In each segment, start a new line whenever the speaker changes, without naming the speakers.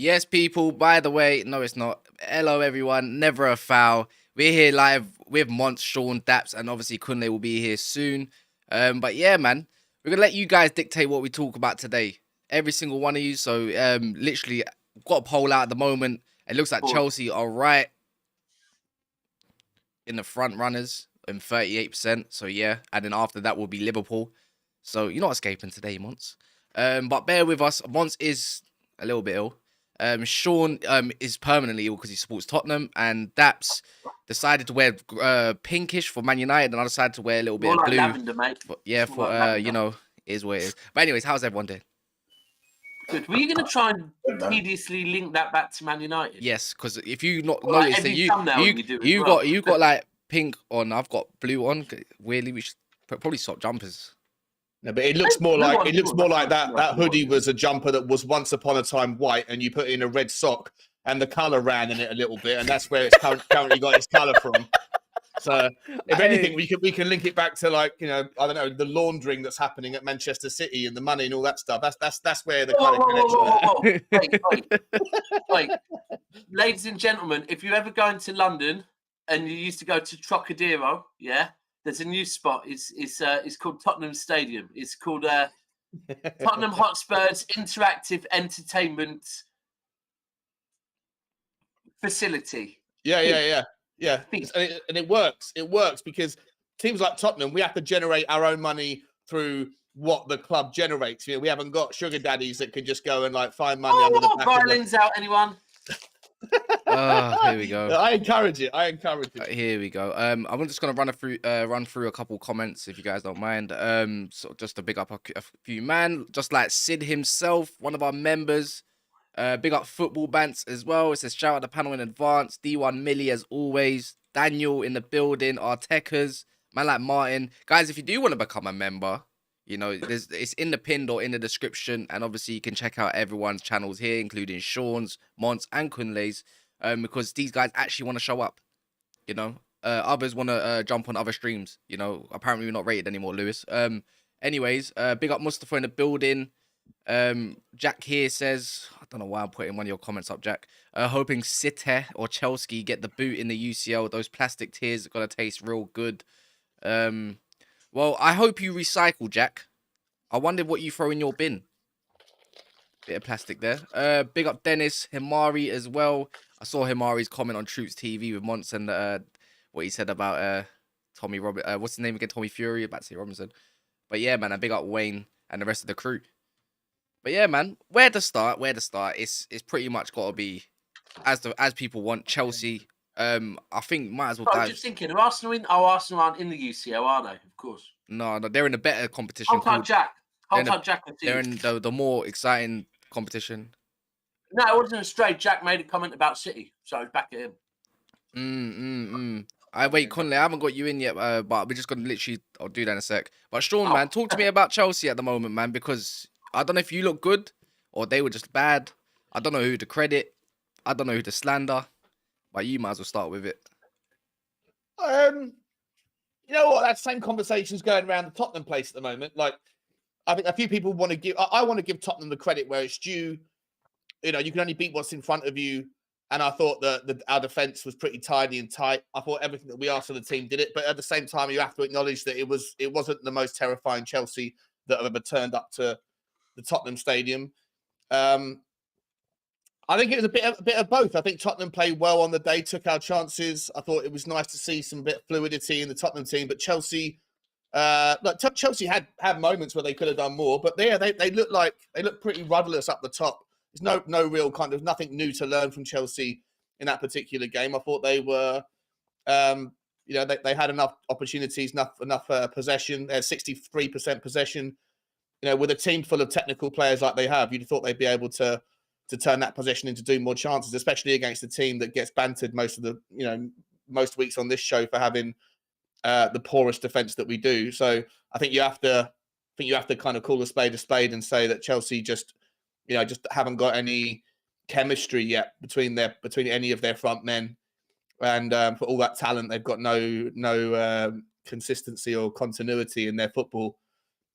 Yes, people, by the way, no, it's not. Hello, everyone. Never a foul. We're here live with Monts, Sean, Daps, and obviously Kunle will be here soon. But yeah, man, we're going to let you guys dictate what we talk about today. Every single one of you. So, literally, got a poll out at the moment. It looks like Chelsea are right in the front runners in 38%. So, yeah. And then after that will be Liverpool. So, you're not escaping today, Monts. But bear with us. Monts is a little bit ill. Sean is permanently ill because he supports Tottenham, and Daps decided to wear pinkish for Man United, and I decided to wear a little bit of blue.
Lavender, mate.
You know, is what it is. But anyways, how's everyone doing?
Good. Were you going to try and tediously link that back to Man United?
Yes, because if you not notice that you got like pink on, I've got blue on. Weirdly, we should probably swap jumpers.
No, but it looks more like that hoodie was a jumper that was once upon a time white, and you put in a red sock, and the colour ran in it a little bit, and that's where it's currently got its colour from. So, if anything, we can link it back to, like, you know, I don't know, the laundering that's happening at Manchester City and the money and all that stuff. That's where the kind of connection.
Wait. Ladies and gentlemen, if you ever go into London and you used to go to Trocadero, yeah. There's a new spot. It's called Tottenham Stadium. It's called Tottenham Hotspur's Interactive Entertainment Facility.
Yeah. And it works. It works because teams like Tottenham, we have to generate our own money through what the club generates. You know, we haven't got sugar daddies that can just go and like find money under the back.
Violins out, anyone?
Here we go.
I encourage it.
Here we go. I'm just gonna run through a couple comments if you guys don't mind. So just to big up a few man, just like Sid himself, one of our members. Big up Football Bants as well. It says shout out the panel in advance. D1 Millie as always. Daniel in the building. Artekas, man like Martin. Guys, if you do want to become a member, you know, it's in the pinned or in the description, and obviously you can check out everyone's channels here, including Sean's, Monts, and Kunle's, because these guys actually want to show up. You know, others want to jump on other streams. You know, apparently we're not rated anymore, Lewis. Anyways, big up Mustafa in the building. Jack here says, I don't know why I'm putting one of your comments up, Jack. Hoping City or Chelsea get the boot in the UCL. Those plastic tears are gonna taste real good. Well, I hope you recycle, Jack. I wonder what you throw in your bin. Bit of plastic there. Big up Dennis, Himari as well. I saw Himari's comment on Troops TV with Monts and what he said about Tommy Robert. What's his name again? Tommy Fury. About to say Robinson. But yeah, man, I big up Wayne and the rest of the crew. But yeah, man, where to start? It's pretty much got to be as people want Chelsea. I think might as well.
I'm just thinking, Arsenal aren't in the UCL, are they? Of course.
No, they're in a better competition.
Hold on, Jack.
They're in the more exciting competition.
No, it wasn't a stray. Jack made a comment about City, so it's back at him.
Wait, Kunle, I haven't got you in yet, but we're just gonna I'll do that in a sec. But Sean, man, talk to me about Chelsea at the moment, man, because I don't know if you look good or they were just bad. I don't know who to credit. I don't know who to slander. But you might as well start with it.
You know what? That same conversation's going around the Tottenham place at the moment. Like, I think a few people want to give. I want to give Tottenham the credit where it's due. You know, you can only beat what's in front of you. And I thought that our defense was pretty tidy and tight. I thought everything that we asked of the team did it. But at the same time, you have to acknowledge that it wasn't the most terrifying Chelsea that have ever turned up to the Tottenham Stadium. I think it was a bit of both. I think Tottenham played well on the day, took our chances. I thought it was nice to see some bit of fluidity in the Tottenham team, but Chelsea, Chelsea had moments where they could have done more. But they looked pretty rudderless up the top. There's no real kind of nothing new to learn from Chelsea in that particular game. I thought they were, they had enough opportunities, enough possession. They had 63% possession. You know, with a team full of technical players like they have, you'd have thought they'd be able to turn that possession into do more chances, especially against a team that gets bantered most weeks on this show for having the poorest defense that we do. So I think you have to kind of call a spade and say that Chelsea just haven't got any chemistry yet between any of their front men, and for all that talent, they've got no consistency or continuity in their football.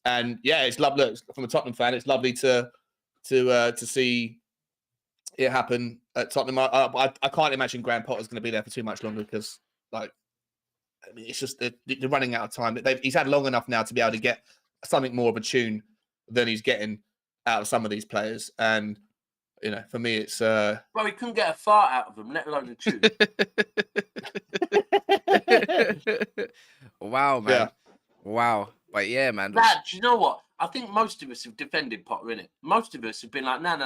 And yeah, it's lovely from a Tottenham fan. It's lovely to see it happen at Tottenham. I can't imagine Graham Potter's going to be there for too much longer because, like, I mean, it's just they're running out of time. He's had long enough now to be able to get something more of a tune than he's getting out of some of these players. And you know, for me, it's
Well, he couldn't get a fart out of them, let alone a tune.
Wow, man.
Yeah.
Wow. But yeah, man.
Lad, do you know what? I think most of us have defended Potter, innit? Most of us have been like, no,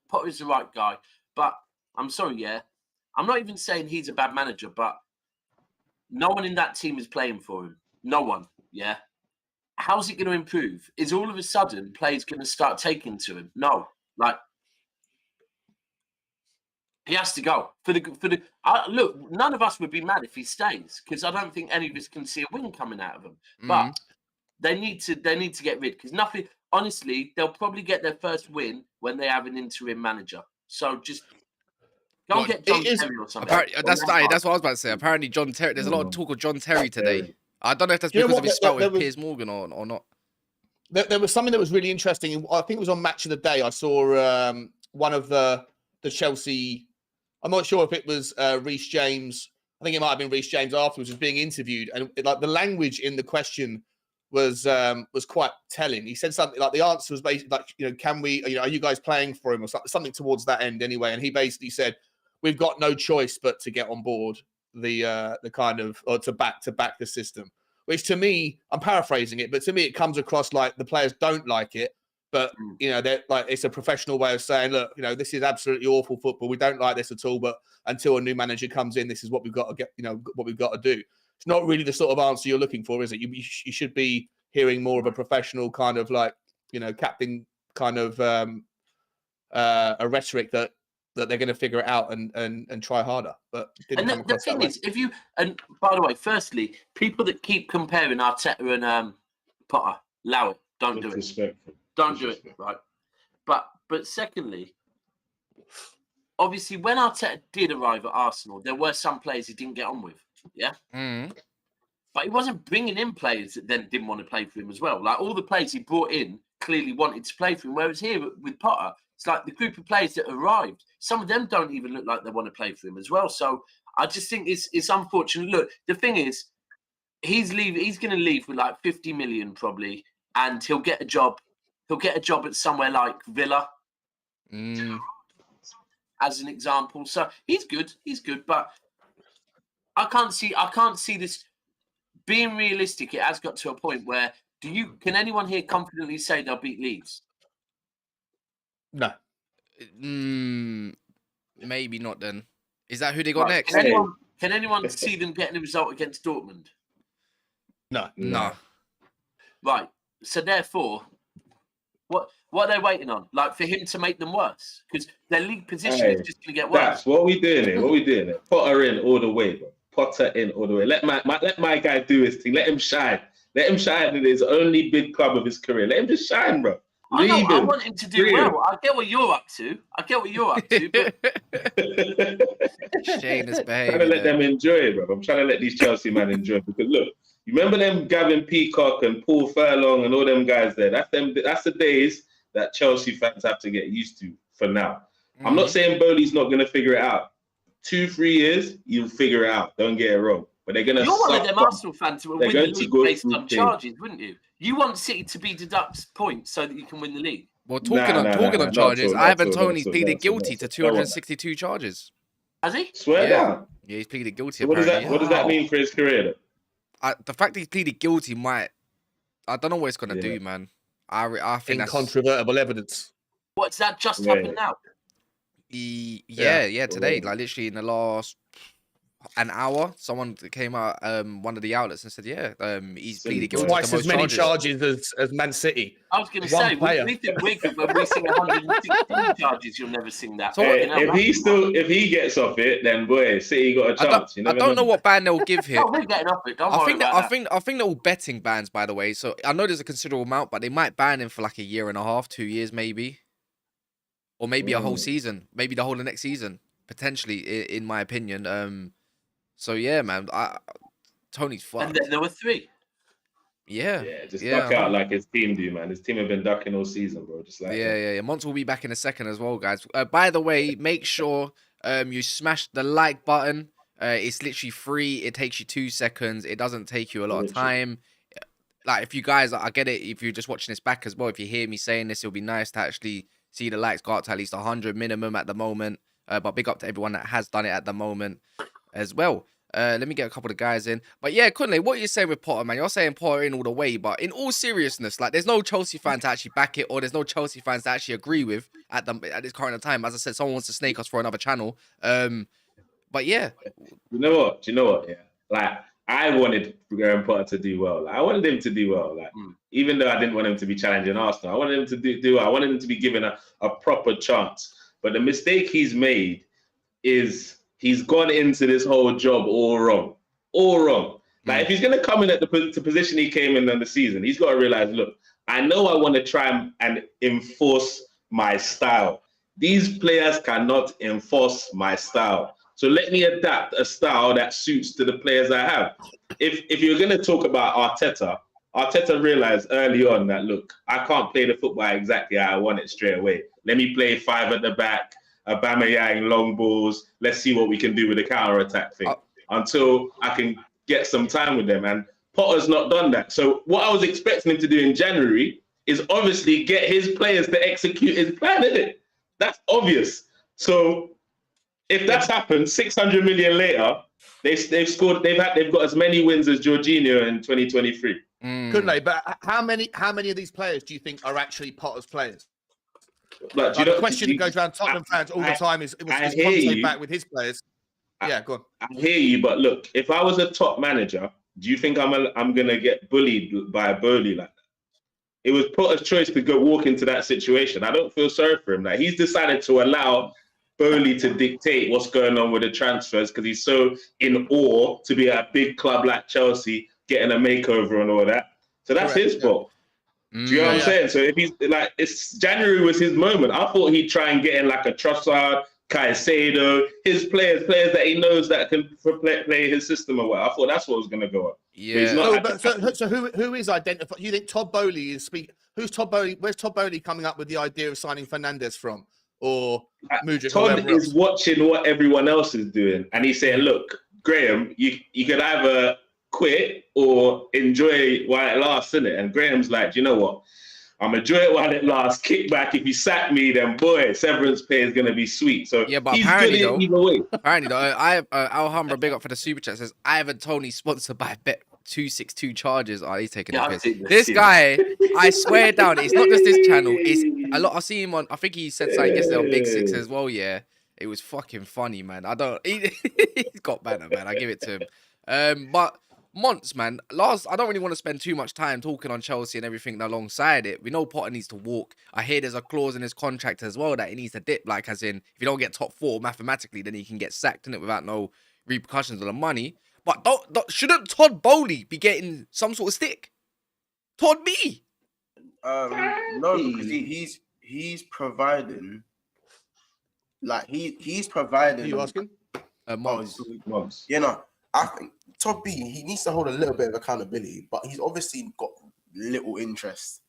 Potter is the right guy. But I'm sorry, yeah. I'm not even saying he's a bad manager, but no one in that team is playing for him. No one, yeah. How's it going to improve? Is all of a sudden players going to start taking to him? No, like he has to go look. None of us would be mad if he stays because I don't think any of us can see a win coming out of him. But they need to get rid because nothing. Honestly, they'll probably get their first win when they have an interim manager. So just. Don't get John Terry or something.
That's what I was about to say. Apparently, John Terry. There's a lot of talk of John Terry today. I don't know if that's because of his spell with Piers Morgan or not.
There was something that was really interesting. I think it was on Match of the Day. I saw one of the Chelsea. I'm not sure if it was Reece James. I think it might have been Reece James afterwards was being interviewed, and like the language in the question was quite telling. He said something like the answer was basically like, you know, can we, you know, are you guys playing for him or something towards that end anyway? And he basically said, we've got no choice but to get on board the kind of, or to back the system, which to me, I'm paraphrasing it, but to me, it comes across like the players don't like it, but you know, they're like, it's a professional way of saying, look, you know, this is absolutely awful football. We don't like this at all, but until a new manager comes in, this is what we've got to get, you know, what we've got to do. It's not really the sort of answer you're looking for, is it? You should be hearing more of a professional kind of like, you know, captain kind of a rhetoric that they're going to figure it out and try harder. But
the thing is, and by the way, firstly, people that keep comparing Arteta and Potter, allow it. Don't do it. Don't do it. Right. But secondly, obviously, when Arteta did arrive at Arsenal, there were some players he didn't get on with. Yeah. But he wasn't bringing in players that then didn't want to play for him as well. Like all the players he brought in clearly wanted to play for him. Whereas here with Potter, it's like the group of players that arrived, some of them don't even look like they want to play for him as well. So I just think it's unfortunate. Look, the thing is, he's going to leave with like 50 million probably, and he'll get a job. He'll get a job at somewhere like Villa, as an example. So he's good, but I can't see this being realistic. It has got to a point where can anyone here confidently say they'll beat Leeds?
No.
Maybe not then. Is that who they got next?
Can anyone see them getting a result against Dortmund?
No.
Right. So therefore, what are they waiting on? Like for him to make them worse? Because their league position is just going to get worse.
That's what we doing here. Potter in all the way, bro. Potter in all the way. Let my guy do his thing. Let him shine. Let him shine in his only big club of his career. Let him just shine, bro.
I want him to do well. I get what you're up to. But
Shameless behavior.
I'm trying to let them enjoy it, bro. I'm trying to let these Chelsea men enjoy it. Because look, you remember them Gavin Peacock and Paul Furlong and all them guys there? That's the days that Chelsea fans have to get used to for now. I'm not saying Bowley's not going to figure it out. 2-3 years, you'll figure it out. Don't get it wrong. But they're going to.
You're one of them Arsenal fans who will win the league based on charges, wouldn't you? You want City to be deduct points so that you can win the league.
Well, talking on charges, Ivan Toney's pleaded guilty to 262 charges.
Has he?
Swear down.
Yeah, he's pleaded guilty.
So what does that mean for his career? Then?
The fact that he's pleaded guilty might. I don't know what it's gonna do, man. I think
incontrovertible evidence.
What's that just happened now?
Yeah, today, like literally in the last an hour, someone came out, one of the outlets, and said, he's pleaded guilty.
Twice as many charges as Man City.
I was going to say, we think we're good when we sing 116 charges. You'll never sing that.
So
if he gets off it, then boy, City got a chance.
I don't know what ban they'll give him.
We're getting off it. Don't worry about that.
I think they're all betting bans, by the way. So I know there's a considerable amount, but they might ban him for like a year and a half, 2 years maybe, or maybe a whole season, maybe the whole of next season, potentially, in my opinion. So yeah, man, Tony's fucked.
And then there were 3.
Yeah, just duck out like his team do, man. His team have been ducking all season, bro. Just like
yeah. Monts will be back in a second as well, guys. By the way, make sure you smash the like button. It's literally free. It takes you 2 seconds. It doesn't take you a lot of time. Like, if you guys, I get it. If you're just watching this back as well, if you hear me saying this, it'll be nice to actually see the likes go up to at least 100 minimum at the moment. But big up to everyone that has done it at the moment as well. Let me get a couple of guys in. But yeah, Kunle, what are you saying with Potter, man? You're saying Potter in all the way, but in all seriousness, like, there's no Chelsea fan to actually back it, or there's no Chelsea fans to actually agree with at this current time. As I said, someone wants to snake us for another channel. But yeah.
You know what? Yeah. Like, I wanted Graham Potter to do well. Like, I wanted him to do well. Like, even though I didn't want him to be challenging Arsenal, I wanted him to do well. I wanted him to be given a proper chance. But the mistake he's made is he's gone into this whole job all wrong. Like, if he's going to come in at the position he came in the season, he's got to realize, look, I know I want to try and enforce my style. These players cannot enforce my style. So let me adapt a style that suits to the players I have. If you're going to talk about Arteta realized early on that, look, I can't play the football exactly how I want it straight away. Let me play 5 at the back, Aubameyang, long balls. Let's see what we can do with the counter-attack thing until I can get some time with them. And Potter's not done that. So what I was expecting him to do in January is obviously get his players to execute his plan, isn't it? That's obvious. So if that's happened, 600 million later, they've got as many wins as Jorginho in 2023.
Kunle, but how many of these players do you think are actually Potter's players?
Like,
the question that goes around Tottenham fans all the time is Conte back with his players? Yeah, go on.
I hear you, but look, if I was a top manager, do you think I'm gonna get bullied by a Bowley like that? It was Potter's choice to go walk into that situation. I don't feel sorry for him. Like, he's decided to allow Bowley to dictate what's going on with the transfers because he's so in awe to be at a big club like Chelsea getting a makeover and all that. So that's his fault. Do you know what I'm saying? So if he's like, January was his moment. I thought he'd try and get in like a Trossard, Caicedo, his players that he knows that can play his system or what. I thought that's what was going to go on.
Yeah.
So who is identified? You think Todd Bowley is speaking? Who's Todd Bowley? Where's Todd Bowley coming up with the idea of signing Fernandes from? Or Mudryk?
Todd is watching what everyone else is doing, and he's saying, "Look, Graham, you could either quit or enjoy while it lasts, innit?" And Graham's like, "You know what? I'm enjoy it while it lasts. Kick back. If you sack me, then boy, severance pay is gonna be sweet." So
yeah, but
he's
apparently
good either way.
Apparently though, I Alhambra, big up for the super chat, says Ivan Toney sponsored by Bet 262 charges. Oh, he's taking the piss. This guy, I swear down, it's not just this channel. It's a lot. I see him on. I think he said something yesterday on Big Six as well. Yeah, it was fucking funny, man. He's got better, man. I give it to him. But Monts, man, I don't really want to spend too much time talking on Chelsea and everything alongside it. We know Potter needs to walk. I hear there's a clause in his contract as well that he needs to dip, like as in, if you don't get top 4 mathematically, then he can get sacked in it without no repercussions on the money. But shouldn't Todd Bowley be getting some sort of stick? Todd B.
No, because he's providing, like he's providing.
Are you asking?
Monts. You know, I think Todd B, he needs to hold a little bit of accountability, but he's obviously got little interest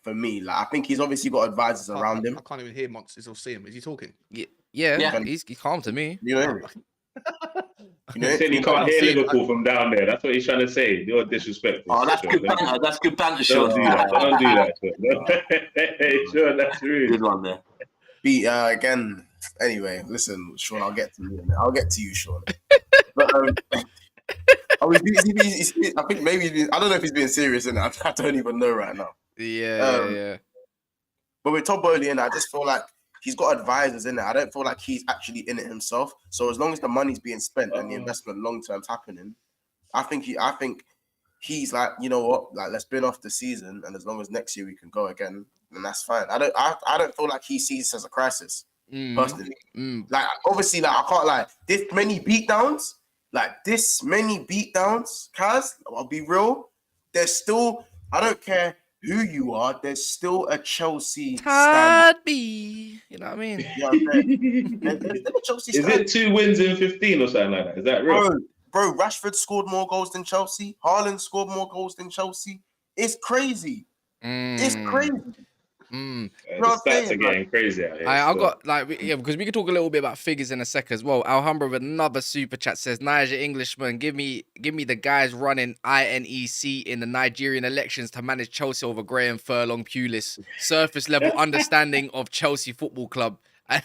for me. Like, I think he's obviously got advisors around him.
I can't even hear Monts or see him. Is he talking?
Yeah. He's calm to me.
You know.
He said he can't hear Liverpool from down there. That's what he's trying to say. You're disrespectful.
Oh, that's good banter. That's good banter, Sean.
Don't do that. Sure, that's rude.
Good one there.
Again. Anyway, listen, Sean. I'll get to you. I'll get to you, Sean. But I think maybe I don't know if he's being serious, and I don't even know right now.
Yeah.
But with Todd Bowley, and I just feel like he's got advisors in it. I don't feel like he's actually in it himself. So as long as the money's being spent and the investment long term's happening, I think he's like, you know what, like, let's bin off the season, and as long as next year we can go again, then that's fine. I don't feel like he sees this as a crisis personally. Like, obviously, like, I can't lie. This many beatdowns, Kaz, I'll be real. There's still, I don't care who you are, there's still a Chelsea
Todd B. You know what I mean?
Yeah, there's a Chelsea
Is it 2 wins in 15 or something like that? Is that real?
bro, Rashford scored more goals than Chelsea. Haaland scored more goals than Chelsea. It's crazy. It's crazy.
Mm.
You know
The
what I'm
stats
saying?
are getting crazy out here.
I
still.
got because we can talk a little bit about figures in a sec as well. Alhambra with another super chat says, Niger Englishman, give me the guys running INEC in the Nigerian elections to manage Chelsea over Graham Furlong Pulis. Surface level understanding of Chelsea Football Club.
Love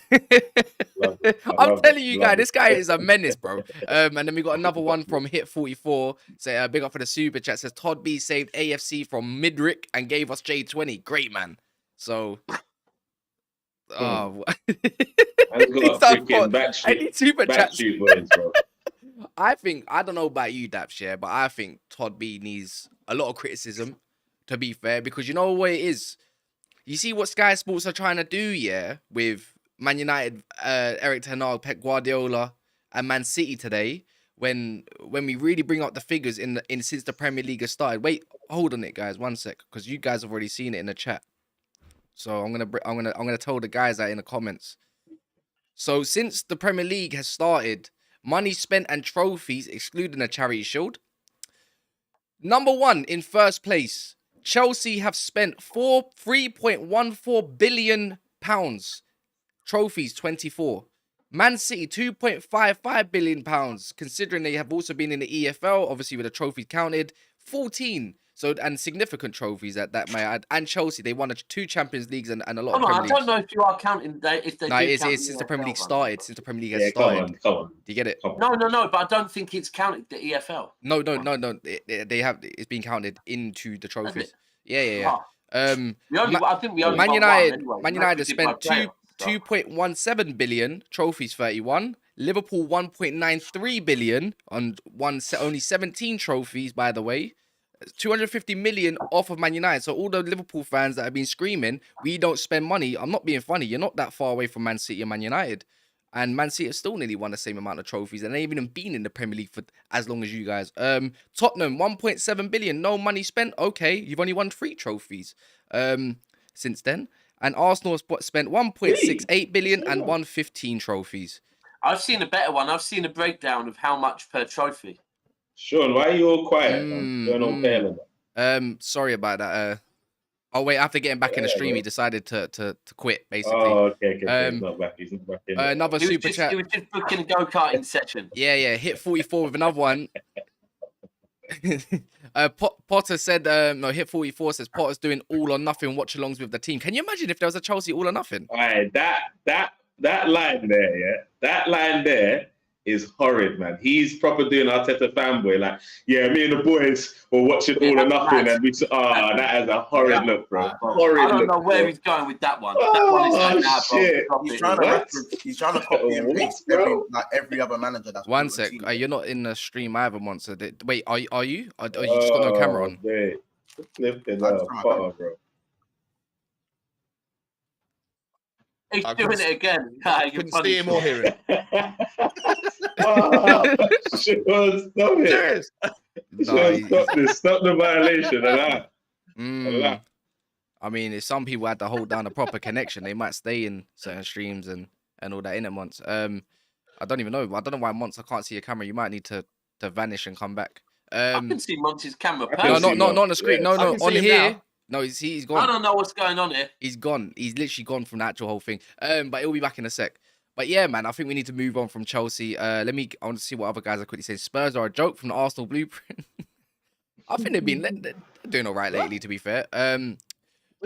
it. I
I'm
love
telling
it.
you
Love
guys,
it.
this guy is a menace, bro. And then we got another one from Hit 44. Say big up for the super chat. Says Todd B saved AFC from Midrick and gave us J20. Great man. So oh,
I've got freaking
any super chats.
backstreet boys, bro.
I don't know about you, Daps, yeah, but I think Todd B needs a lot of criticism, to be fair, because you know what it is. You see what Sky Sports are trying to do, yeah, with Man United, Eric Ten Hag, Pep Guardiola, and Man City today. When we really bring up the figures in since the Premier League has started. Wait, hold on it, guys, 1 sec, because you guys have already seen it in the chat. So I'm gonna tell the guys that in the comments. So since the Premier League has started, money spent and trophies, excluding the Charity Shield. Number 1 in first place, Chelsea have spent £3.14 billion. Trophies 24. Man City £2.55 billion. Considering they have also been in the EFL, obviously with the trophies counted, 14. So and significant trophies at that may add. And Chelsea, they won 2 Champions Leagues and a lot of Premier
I
Leagues.
don't know if you are counting. If they
No,
do
it's
count
since the Premier League
EFL,
started. Since the Premier League has
Yeah,
started.
come on.
Do you get it?
No, but I don't think it's counted the EFL.
No. They have it's been counted into the trophies. Yeah.
Ah. I think we only
Man
got
United,
one anyway.
Man United spent 2.17 billion, trophies 31. Liverpool 1.93 billion on only 17 trophies, by the way. 250 million off of Man United. So all the Liverpool fans that have been screaming, we don't spend money. I'm not being funny. You're not that far away from Man City and Man United. And Man City have still nearly won the same amount of trophies. And they haven't even been in the Premier League for as long as you guys. Tottenham, 1.7 billion. No money spent. Okay, you've only won 3 trophies since then. And Arsenal spent 1.68 billion and won 15 trophies.
I've seen a better one. I've seen a breakdown of how much per trophy.
Sean, why are you all quiet, man? Going on pale.
Sorry about that. Oh wait, after getting back in the stream, he decided to quit, basically.
Oh, okay. He's not back. He's not back in.
Another super chat.
He was just booking a go-karting session.
Yeah. Hit 44 with another one. Potter said, Hit 44 says Potter's doing all or nothing watch-alongs with the team. Can you imagine if there was a Chelsea all or nothing?
All right, that line there, yeah, that line there is horrid, man. He's proper doing Arteta fanboy. Like, yeah, me and the boys were watching all or nothing, and we that is a horrid look, bro. Horrid
I don't
look,
know where
bro.
he's going with that one. That one is like, nah, bro,
shit.
drop
He's
it.
trying to
What?
reference, he's trying to copy and paste every other manager that's
1
on the
sec.
team.
You're not in the stream either, Monster. Wait, are you? Or you just got no camera on?
Wait. Flipping
I
out,
just tried,
Potter, bro.
He's
I
doing
couldn't-
it again.
Couldn't see him or hear him.
Sean, stop it.
Serious.
No,
Stop the violation. Allah.
I mean, if some people had to hold down a proper connection, they might stay in certain streams and all that in it, Monts. I don't even know. I don't know why, Monts, I can't see your camera. You might need to vanish and come back.
I can see Monty's camera.
I can
No,
see
not on the screen.
Yes.
No,
I can see
on
him
here.
now.
No, he's
I
gone.
don't know what's going on here.
He's gone. He's literally gone from the actual whole thing. But he'll be back in a sec. But yeah, man, I think we need to move on from Chelsea. I want to see what other guys are quickly saying. Spurs are a joke from the Arsenal blueprint. I think they're doing all right lately, to be fair.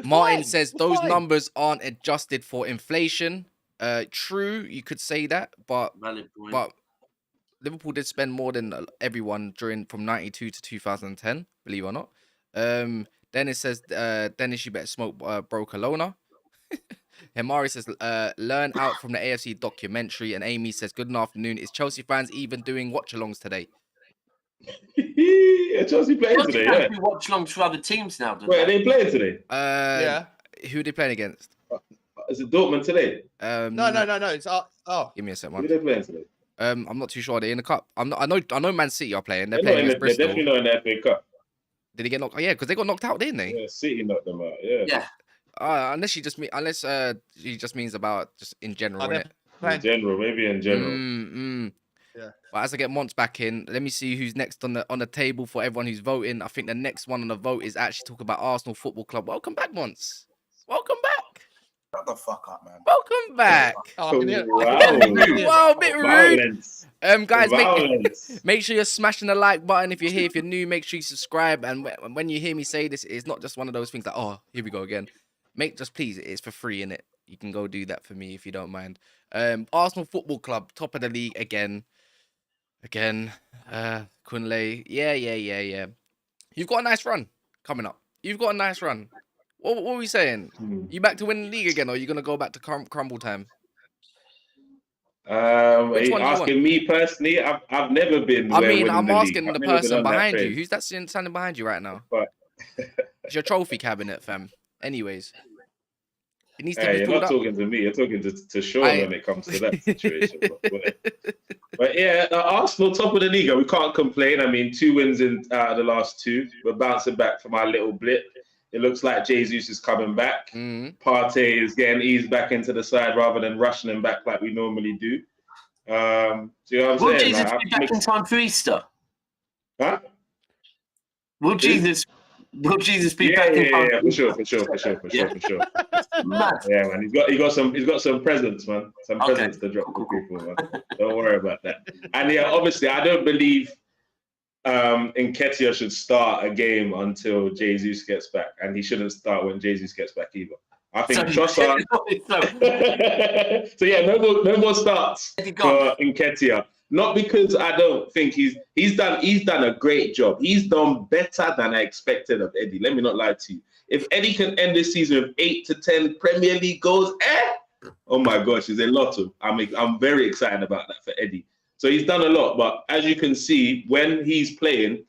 Martin says those numbers aren't adjusted for inflation. True, you could say that, but
Valid point.
but Liverpool did spend more than everyone from 92 to 2010, believe it or not. Dennis says, Dennis, you better smoke Bro Kelowna. Himari says, learn out from the AFC documentary. And Amy says, good afternoon. Is Chelsea fans even doing watch-alongs today?
Yeah, Chelsea playing
Chelsea
today,
fans
yeah.
do watch-alongs for other teams now, don't
Wait, are
they?
they playing today?
Yeah.
Who are they playing against?
Is it Dortmund today?
No. It's
Give me a second.
Who are they playing today?
I'm not too sure. Are they in the cup? I know Man City are playing. They're
They're
playing against Bristol.
definitely not in the FA Cup.
Did they get knocked? Oh, yeah, because they got knocked out, didn't they?
Yeah, City knocked them out. Yeah.
Yeah.
Unless she just means about just in general,
Oh,
innit?
In general, maybe in general.
Yeah.
But as I get Monts back in, let me see who's next on the table for everyone who's voting. I think the next one on the vote is actually talk about Arsenal Football Club. Welcome back, Monts. Welcome back.
Shut the fuck up, man.
Welcome back.
Oh, I can hear,
Wow, a bit rude.
Violence.
Guys,
Violence.
make sure you're smashing the like button if you're here. If you're new, make sure you subscribe. And when you hear me say this, it's not just one of those things like, oh, here we go again. Please, it's for free, innit? You can go do that for me if you don't mind. Arsenal Football Club, top of the league again. Kunle. Yeah. You've got a nice run coming up. What were we saying? You back to win the league again, or are you gonna go back to crumble time?
Are
Which
you
one do you
asking me personally? I've never been.
I
where
mean,
winning
I'm
the league.
asking
I've
the
never been
person
on that
behind you.
train.
Who's that standing behind you right now?
But
It's your trophy cabinet, fam. Anyways, it needs to
hey,
be
you're
filled
not
up.
talking to me. You're talking to Sean when it comes to that situation. But yeah, Arsenal top of the league. We can't complain. I mean, 2 wins out of the last 2. We're bouncing back from our little blip. It looks like Jesus is coming back. Partey is getting eased back into the side rather than rushing him back like we normally do. Do you know what I'm
Will
saying?
Jesus be back in time for Easter?
Huh?
Will Jesus be back in time?
Yeah, for sure.
Mad.
Yeah, man. He's got some presents, man. Some presents to drop to people, man. Don't worry about that. And yeah, obviously, I don't believe Nketiah should start a game until Jesus gets back, and he shouldn't start when Jesus gets back either. I think Trossard. So yeah, no more starts for Nketiah. Not because I don't think he's done a great job. He's done better than I expected of Eddie. Let me not lie to you. If Eddie can end this season with 8 to 10 Premier League goals, oh my gosh, it's a lot of. I'm very excited about that for Eddie. So he's done a lot, but as you can see, when he's playing,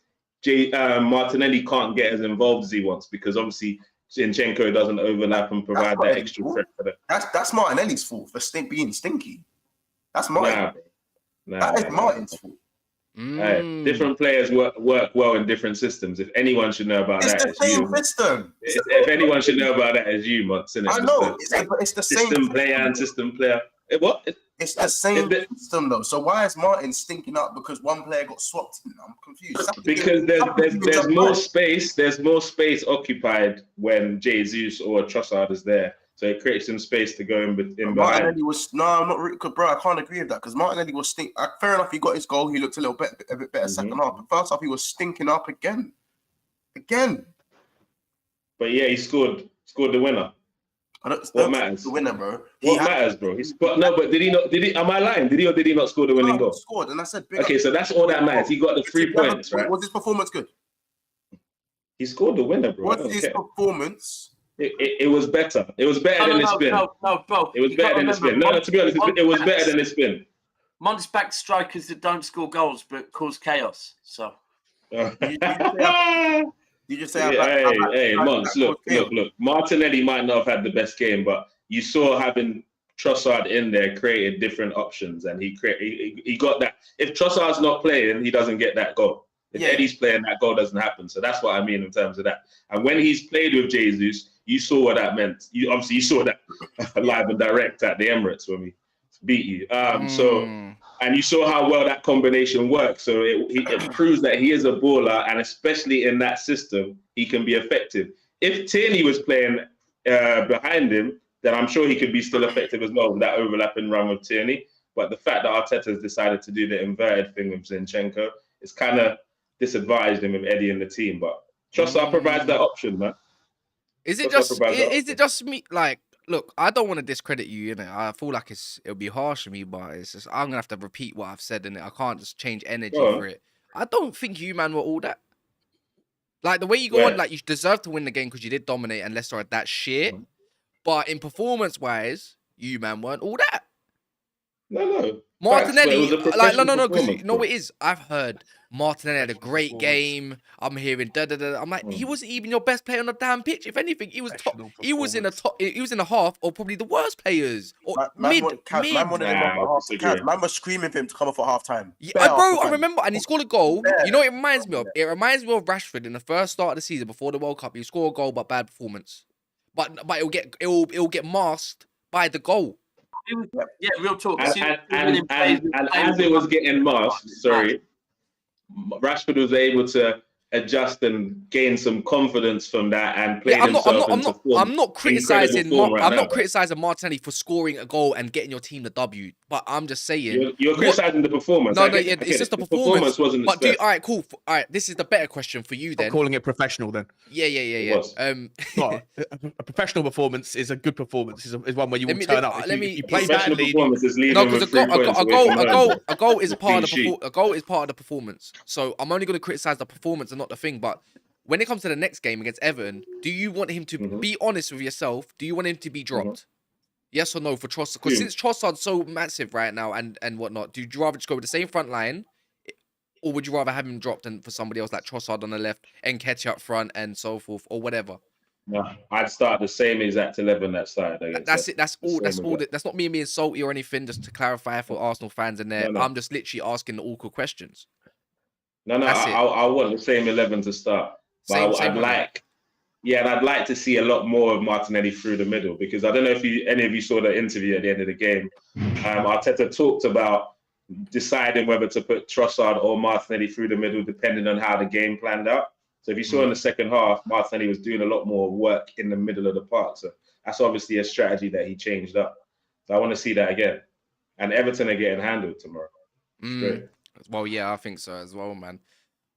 Martinelli can't get as involved as he wants because obviously Zinchenko doesn't overlap and provide that extra threat for them.
That's Martinelli's fault for being stinky. That's Martin. That is Martin's fault.
Hey, different players work well in different systems. If anyone should know about that,
it's the same system.
If anyone should know about that, it's you, Monts. I
know. It's the same
system player and system player. What?
It's the same system though. So why is Martin stinking up because one player got swapped in? I'm confused.
Because there's more space. There's more space occupied when Jesus or Trossard is there. So it creates some space to go in behind.
Martinelli was I'm not really, bro. I can't agree with that because Martinelli was fair enough. He got his goal. He looked a bit better second half. But first half, he was stinking up again.
But yeah, he scored the winner. What matters?
The winner, bro.
What matters, bro? He scored. No, but did he not? Am I lying? Did he or did he not score the winning goal?
He scored, and I said,
okay, so that's all that matters. He got the 3 points, right?
Was his performance good?
He scored the winner, bro.
Was his performance?
It was better. It was better than his spin.
No, bro.
It was better than his spin. No, to be honest, it was better than his spin.
Monts back strikers that don't score goals but cause chaos. So.
You just say,
hey, Monts, look. Martinelli might not have had the best game, but you saw having Trossard in there created different options, and he got that. If Trossard's not playing, he doesn't get that goal. If Eddie's playing, that goal doesn't happen. So that's what I mean in terms of that. And when he's played with Jesus, you saw what that meant. You saw that live and direct at the Emirates when we beat you. And you saw how well that combination works. So it proves that he is a baller, and especially in that system, he can be effective. If Tierney was playing behind him, then I'm sure he could be still effective as well with that overlapping run with Tierney. But the fact that Arteta's decided to do the inverted thing with Zinchenko, it's kind of disadvantaged him with Eddie in the team. But Trossard provides that option, man.
Is it just me? Like, look, I don't want to discredit you, innit? I feel like it'll be harsh on me, but it's just I'm gonna have to repeat what I've said, innit? I can't just change energy for it. I don't think you, man, were all that. Like the way you go on, like you deserve to win the game because you did dominate, and Leicester are that shit. But in performance-wise, you, man, weren't all that.
No.
Martinelli, no, because you know what it is. I've heard Martinelli had a great game. I'm hearing da-da-da. I'm like, he wasn't even your best player on the damn pitch. If anything, he was top. He was in the half or probably the worst players. Or mid.
Man was screaming for him to come off at half time.
Yeah, bro, I remember, and he scored a goal. You know what it reminds me of? It reminds me of Rashford in the first start of the season before the World Cup. He scored a goal, but bad performance. But it'll get masked by the goal.
Yeah, real talk.
And as it was getting masked, Rashford was able to adjust and gain some confidence from that and play himself into form.
I'm not criticizing.
I'm
not criticizing Martinelli for scoring a goal and getting your team the W. But I'm just saying
you're criticizing the performance.
No, it's just the performance.
Wasn't.
But all right, cool. All right, this is the better question for you then.
Stop calling it professional then.
Yeah.
No, a professional performance is a good performance. Is one where you will turn up. You play
badly.
No, because a goal is part of the performance. So I'm only going to criticize the performance and not the thing. But when it comes to the next game against Everton, do you want him to be honest with yourself? Do you want him to be dropped? Yes or no for Trossard? Because since Trossard's so massive right now and whatnot, do you rather just go with the same front line, or would you rather have him dropped and for somebody else like Trossard on the left and Ketch up front and so forth, or whatever?
No, I'd start the same exact 11 that started.
That's it. That's all. That's not me being salty or anything. Just to clarify for Arsenal fans in there, I'm just literally asking the awkward questions.
No, I want the same 11 to start. But I'd like to see a lot more of Martinelli through the middle, because I don't know if any of you saw the interview at the end of the game. Arteta talked about deciding whether to put Trossard or Martinelli through the middle, depending on how the game planned out. So if you saw in the second half, Martinelli was doing a lot more work in the middle of the park. So that's obviously a strategy that he changed up. So I want to see that again. And Everton are getting handled tomorrow. Great.
Well, yeah, I think so as well, man.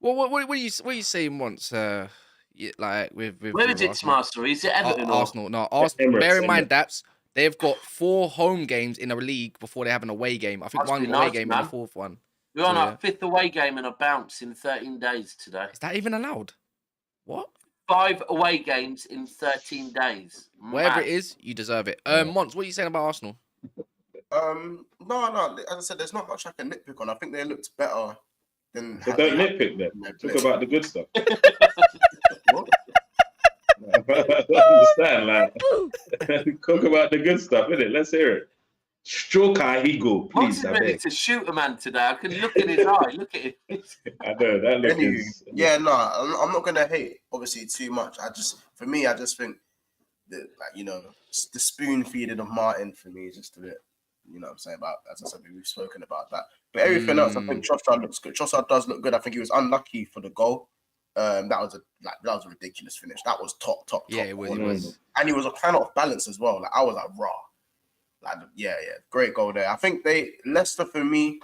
Well, what are you saying once? Like with
where is it, Master? Is it Everton?
Arsenal? No, Arsenal. Bear in mind, Daps, they've got 4 home games in a league before they have an away game. I think one away game and the 4th one.
We're on our 5th away game and a bounce in 13 days today.
Is that even allowed? What?
5 away games in 13 days.
Whatever it is, you deserve it. Monts, what are you saying about Arsenal?
No. As I said, there's not much I can nitpick on. I think they looked better than.
So don't nitpick then. Talk about the good stuff.
What?
I don't understand. Like, talk about the good stuff, innit? Let's hear it. Stroker Higo, please.
I'm ready to shoot a man today. I can look in his eye. Look at it.
I know that look is.
Yeah, no, I'm not gonna hate obviously too much. I just think that, like, you know, the spoon feeding of Martin for me is just a bit, you know what I'm saying, about, as I said, we've spoken about that. But everything else, I think Trossard looks good. Trossard does look good. I think he was unlucky for the goal. That was a ridiculous finish. That was top.
Yeah, it was.
And he was kind of off balance as well. Like, I was like, raw. Like, yeah, great goal there. I think Leicester for me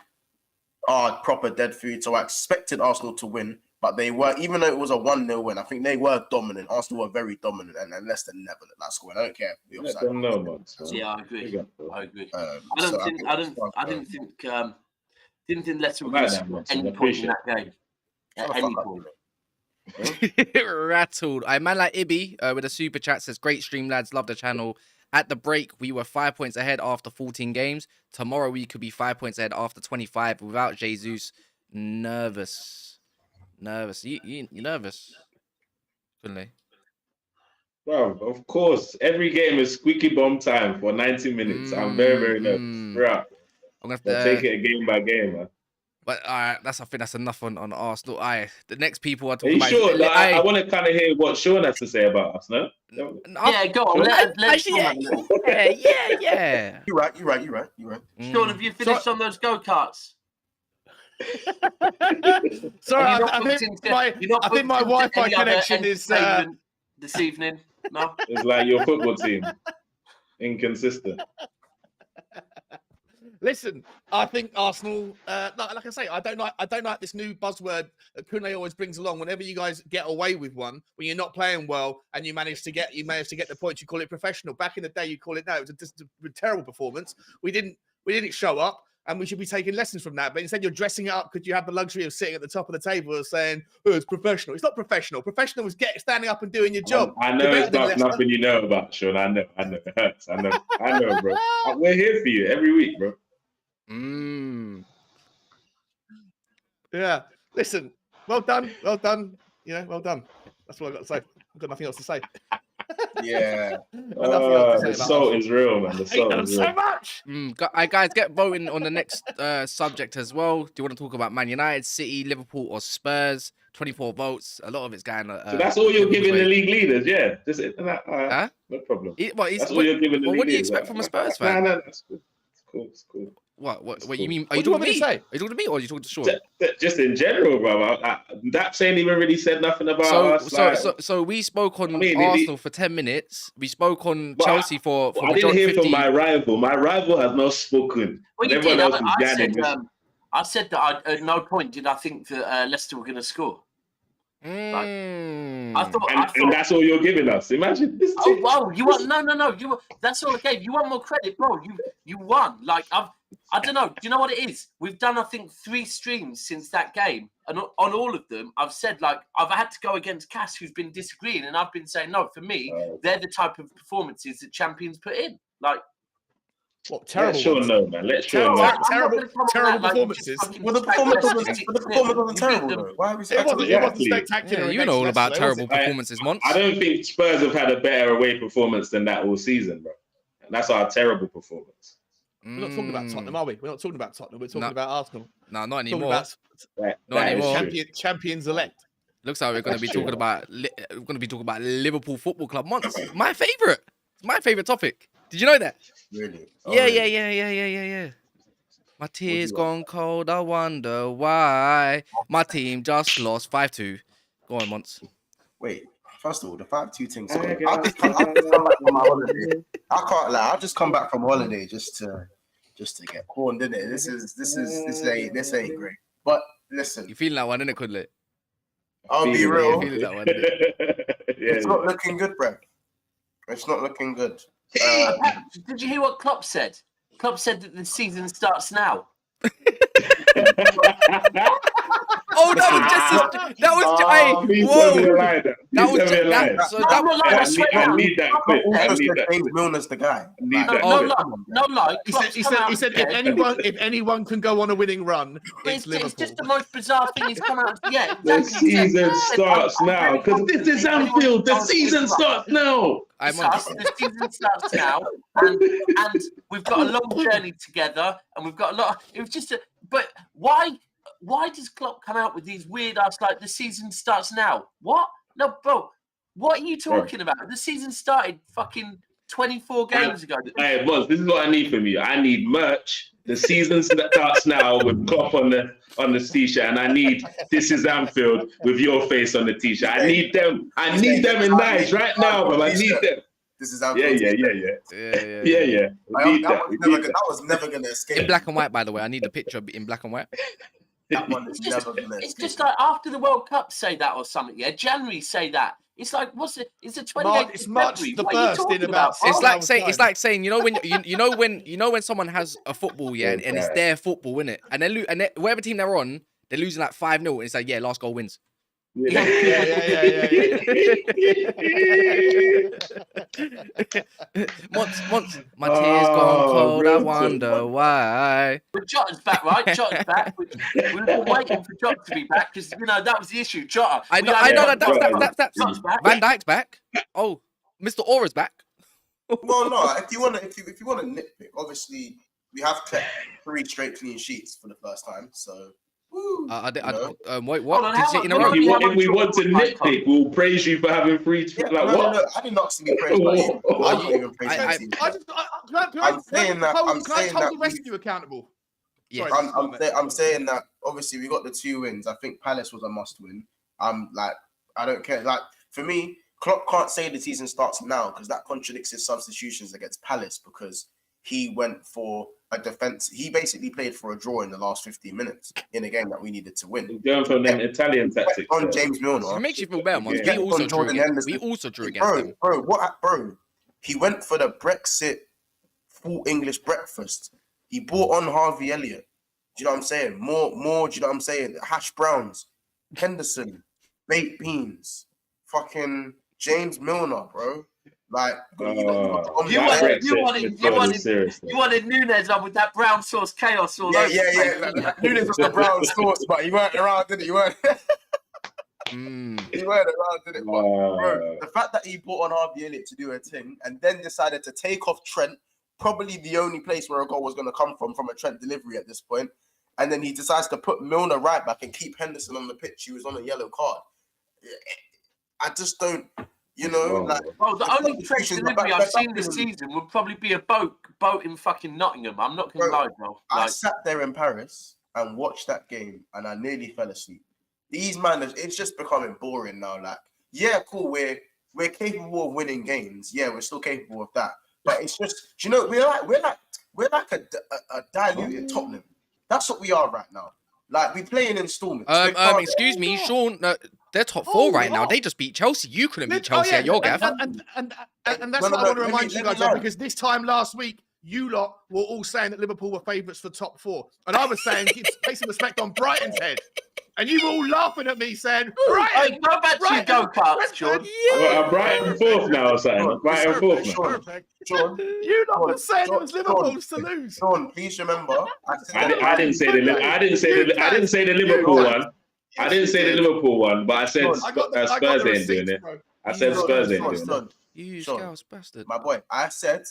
are proper dead food. So I expected Arsenal to win, but they were, even though it was a 1-0 win, I think they were dominant. Arsenal were very dominant, and Leicester never let that score. I don't care.
Yeah, I agree. I didn't think Leicester were going to score at any point in that game. At any point.
Rattled. I man like Ibby with a super chat says, great stream, lads, love the channel. At the break, we were 5 points ahead after 14 games. Tomorrow we could be 5 points ahead after 25 without Jesus. Nervous. You nervous? Couldn't
Well, of course, every game is squeaky bomb time for 90 minutes. I'm very, very nervous. Right.
I'm gonna have
to take it game by game, man.
But I think that's enough on Arsenal. The next people are talking
about. Are you sure? I want to kind of hear what Sean has to say about us, no?
Yeah, go on. Let's
yeah.
You're right.
Sean, have you finished on those go-karts?
Sorry, I think my Wi-Fi connection is
this evening. No,
it's like your football team, inconsistent.
Listen, I think Arsenal. Like I say, I don't like this new buzzword that Kunle always brings along. Whenever you guys get away with one, when you're not playing well and you manage to get the points, you call it professional. Back in the day, you call it no. It was just a terrible performance. We didn't show up, and we should be taking lessons from that. But instead, you're dressing it up because you have the luxury of sitting at the top of the table and saying, "Oh, it's professional." It's not professional. Professional is standing up and doing your job.
I know it's not nothing you know about, Sean. I know. It hurts. I know, bro. We're here for you every week, bro.
Yeah. Listen. Well done. You know, well done. That's what I've got to say. I've got nothing else to say.
Yeah.
The salt is real, man. The salt is real.
So much.
Guys, get voting on the next subject as well. Do you want to talk about Man United, City, Liverpool, or Spurs? 24 votes. A lot of it's going.
So that's all you're giving the league leaders, yeah. No problem.
That's
all you're giving the league
what do you
leaders,
expect from a Spurs fan?
No, that's good. It's cool.
What
It's
you
cool.
mean? Are
What
you
do you
talking
want
to
me
me?
to say?
Are you talking to me or are you talking to Sean?
Just in general, bro. Daps ain't even really said nothing about us.
So we spoke on
I mean,
Arsenal for 10 minutes. We spoke on
But
Chelsea for
I didn't
majority
hear
50.
from my rival. My rival has not spoken.
Well,
And
you
everyone
did.
else is yanning.
I said that at no point did I think that Leicester were going to score.
Mm.
I thought.
And that's all you're giving us. Imagine this.
Oh wow! You want no. That's all I gave. You want more credit, bro? You won. Like I don't know. Do you know what it is? We've done I think 3 streams since that game, and on all of them, I've said like I've had to go against Cass, who's been disagreeing, and I've been saying no. For me, they're the type of performances that champions put in. Like
What terrible?
Let Sean
ones?
know, man. Let Sean know.
Terrible performances.
Well, the performance wasn't terrible though. Why are we
It wasn't
Exactly.
spectacular.
Yeah, you
against
know all
Leicester,
about
was
terrible
it?
performances, Monts.
I don't think Spurs have had a better away performance than that all season, bro. And that's our terrible performance.
We're not talking about Tottenham, are we? We're not talking about Tottenham. We're talking
No.
about Arsenal.
No, not
We're talking
anymore.
about
Not
That is
anymore.
true.
champions elect.
Looks like we're going to be
That's true.
talking about we're going to be talking about Liverpool Football Club Monts. My favorite. It's my favorite topic. Did you know that?
Really?
Yeah. My tears gone cold. I wonder why. My team just lost 5-2. Go on, Monts.
Wait. First of all, the 5-2 thing. I'll just come back from my holiday. I can't lie. I'll just come back from holiday just to get corned, in it. This ain't great. But listen,
You feeling that one, innit, Kunle?
I'll be real.
Feeling that one, innit?
It's not looking good, bro. It's not looking good.
Did you hear what Klopp said? Klopp said that the season starts now.
Oh, that was just hey, whoa. That was just that. So
No,
that
I'm not lying, I swear
I
down.
need that clip. I
Also
need
said
that
James
clip.
Milner's the guy.
I need that
No
clip.
lie, no lie.
He
Klopp's
said,
come out and
if
said-
anyone can go on a winning run,
It's
it's Liverpool.
just the most bizarre thing he's come out. Yeah,
The
exactly. He said-
season
he said,
starts
I'm
now
very
because this
confident
is
if anyone
Anfield. The
goes to
season
this
starts now.
I'm
The season starts now, and we've got a long journey together, and we've got a lot. It was just but why does Klopp come out with these weird ass like the season starts now? What? No, bro. What are you talking about? The season started fucking 24 games ago.
Hey, Mons, this is what I need from you. I need merch. The season starts now with Klopp on the t-shirt, and I need "This is Anfield" with your face on the t-shirt. I need them. I need them in nice right now, bro. I need them.
This is Anfield.
Yeah.
That was never gonna escape.
in black and white, by the way. I need the picture in black and white.
That one is never gonna
It's
escape.
just like after the World Cup, say that or something. Yeah, January, say that. It's like what's it? It's the 28th.
It's March
February.
the
What are you
1st in
talking
about
bro?
It's like saying you know when someone has a football and it's their football, innit? And they whatever team they're on, they're losing like 5-0, and it's like last goal wins.
Yeah.
Monts, my tears gone cold. I wonder why.
But Jota's back, right? Jota's back. We've been waiting for Jota to be back because that was the issue. Jota.
I know that.
Jota's back.
Van Dijk's back. Oh, Mr. Aura's back.
Well, no. If you want to nitpick, obviously we have kept 3 straight clean sheets for the first time. So, woo,
wait,
Hold
what?
on,
Did you
how
say in a
much-
row?
If we want to nitpick, we'll praise you for having free.
Yeah,
Like
no,
what?
no, I didn't ask to be praised by you. I'm not even praising the team. I'm saying that
hold the rest of you accountable.
Yes.
Sorry,
I'm saying that obviously we got the 2 wins. I think Palace was a must win. I don't care. Like for me, Klopp can't say the season starts now because that contradicts his substitutions against Palace because he went for a defense. He basically played for a draw in the last 15 minutes in a game that we needed to win.
Going from them Italian tactics.
On James Milner.
It makes you feel better, man.
Yeah.
We also drew against them.
Bro, he went for the Brexit full English breakfast. He brought on Harvey Elliott. Do you know what I'm saying? More, do you know what I'm saying? Hash browns, Henderson, baked beans, fucking James Milner, bro. Like,
You wanted Nunes on with that brown sauce chaos all over.
Yeah. Nunes was the brown sauce, but he weren't around, did he? He weren't around, did it? But, bro, the fact that he brought on Harvey Elliott to do a thing and then decided to take off Trent, probably the only place where a goal was going to come from a Trent delivery at this point, and then he decides to put Milner right back and keep Henderson on the pitch. He was on a yellow card. I just don't. You know,
Oh.
like
Well, the only trade
substitutions,
delivery
but
I've seen
back
this
in-
season would probably be a boat in fucking Nottingham. I'm not gonna
Bro,
lie, bro.
I
Like,
sat there in Paris and watched that game, and I nearly fell asleep. These man, it's just becoming boring now. Like, yeah, cool, we're capable of winning games. Yeah, we're still capable of that. But it's just, you know, we're like a diluted Tottenham. That's what we are right now. Like, we play in installments.
Excuse me, Sean. They're top four right now. They just beat Chelsea. You couldn't beat Chelsea at your gaff.
And that's
No,
what I want to
let
remind
me
you guys of,
learn.
because this time last week, you lot were all saying that Liverpool were favourites for top four. And I was saying, place some respect on Brighton's head. And you were all laughing at me saying, Brighton,
hey, go back to your go-karts, Sean.
Well, I'm Brighton fourth now or something. Brighton fourth now.
Perfect.
Sean,
You lot were saying it was
Sean,
Liverpool's to lose.
Sean, please remember.
I didn't say the Liverpool one. I didn't say the Liverpool one, but I said Spurs ain't doing it.
Bro.
I said Spurs ain't doing it.
Sean,
You
Sean,
scouse bastard.
my boy, I said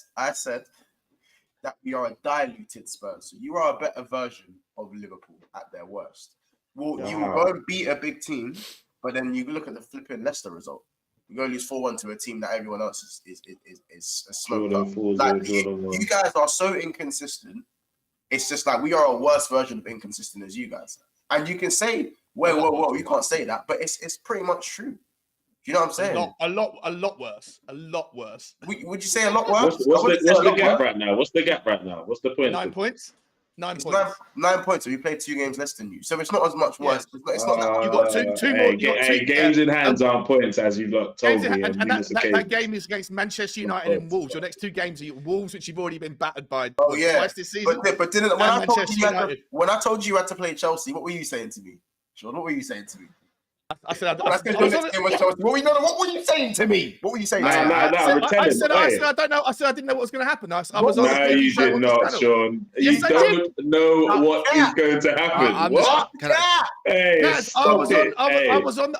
that we are a diluted Spurs. So you are a better version of Liverpool at their worst. Well, you go and beat a big team, but then you look at the flipping Leicester result. You go lose 4-1 to a team that everyone else is smoked up. Like, you guys are so inconsistent. It's just like we are a worse version of inconsistent as you guys. And you can say, whoa, you can't say that, but it's pretty much true. You know what I'm saying?
A lot worse. A lot worse.
Would you say a lot worse?
What's the gap right now? What's the gap right now? What's the point?
9 points. 9
It's
points.
9 points. So we played 2 games less than you, so it's not as much worse. It's not that
You got two more. You got two
games in hands aren't points, as you've told me.
and that game is against Manchester United and Wolves. Your next 2 games are Wolves, which you've already been battered by twice this season.
But didn't when I told you had to play Chelsea, what were you saying to me, Sean? What were you saying to me?
I said,
What were you saying to me? What were you saying?
I said, I don't know. I said I didn't know what was going to happen. I was on
no, you did not, Sean.
Yes,
you don't know what is going to happen. What? Hey,
I was on the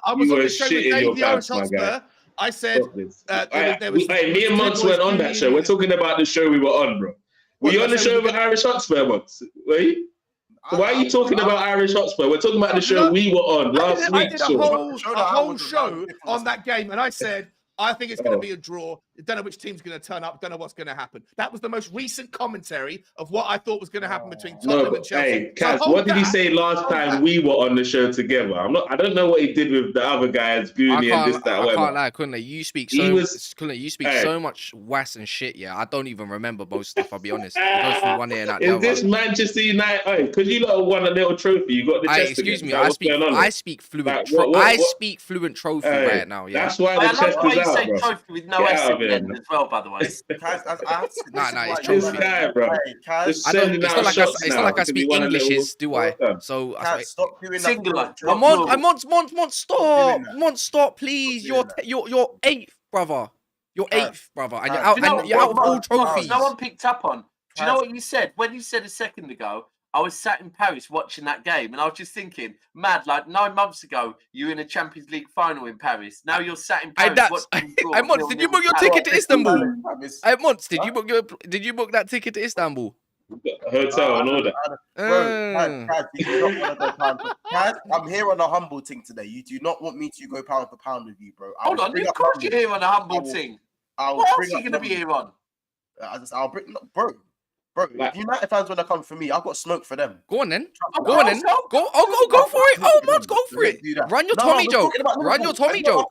show with Dave the Irish Hotspur. I said,
hey, me and Monts went on that show. We're talking about the show we were on, bro. Were you on the show with Irish Hotspur, Monts? Were you? Why are you talking about Irish Hotspur? We're talking about the show we were on last week.
I did a whole show on that game, and I said, I think it's going to be a draw. I don't know which team's going to turn up. Don't know what's going to happen. That was the most recent commentary of what I thought was going to happen between Tottenham and Chelsea.
Hey, Kaz, what did he say last time we were on the show together? I don't know what he did with the other guys, Gooney and this, that, whatever.
I can't lie, Kunle. You speak so much wass and shit. Yeah, I don't even remember most stuff. I'll be honest. It goes from one ear and out the
Is
other.
this Manchester United? Because you lot won a little trophy. You got the chest.
Excuse me.
I
speak fluent. I speak fluent trophy right now. Yeah.
That's why the chest is out, bro.
Trophy with no S at the end as well, by the way.
It's
This guy, bro.
It's not like I speak Englishes, do I? So
stop doing
Singular.
Mont, stop, please. You're 8th, brother. You're 8th, brother, and you're out of all trophies.
No one picked up on. Do you know what you said? When you said a second ago, I was sat in Paris watching that game, and I was just thinking, mad, like 9 months ago, you were in a Champions League final in Paris. Now you're sat in Paris watching.
Hey, Monts, did you book your ticket to Istanbul? Hey, Monts, did you book that ticket to Istanbul?
Hotel and all that.
Kaz, I'm here on a humble thing today. You do not want me to go pound for pound with you, bro.
Hold on, of course you're here on a humble thing. What else are you going to be here on?
I'll bring, bro. If United fans want to come for me, I've got smoke for them.
Go on then. Go for it. Oh, Monts, go for it. Run your Tommy joke. Run your Tommy joke.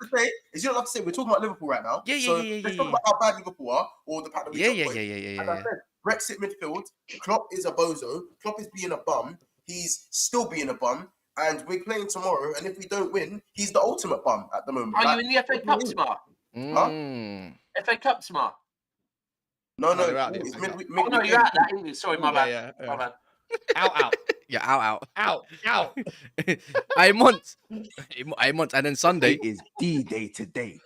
Is you not allowed to say we're talking about Liverpool right now?
Yeah.
Let's talk about how bad Liverpool are, or the fact that we
Yeah.
Brexit midfield. Klopp is a bozo. Klopp is being a bum. He's still being a bum. And we're playing tomorrow. And if we don't win, he's the ultimate bum at the moment.
Are you in the FA Cup tomorrow? FA Cup tomorrow?
No.
You're out
It's
no, you're out that, isn't it? Sorry, my bad. My bad.
Out.
Yeah, out. Hey, Monts. And then Sunday
is D-Day today.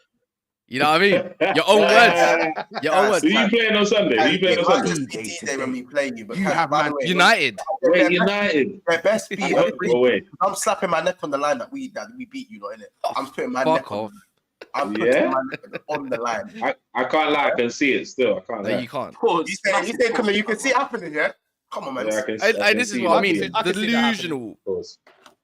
You know what I mean? Your own words.
Who you playing on Sunday?
D-Day when we play you. But
You have man
United.
Wait, United.
Their best beat.
Wait.
I'm slapping my neck on the line that we beat you lot, innit? I'm putting my neck
off.
I'm putting my neck on the line.
I can't lie. I can see it still. I can't lie.
No, you can't.
You said, you can see it happening, yeah? Come on, man.
Yeah,
This is what I mean. Delusional.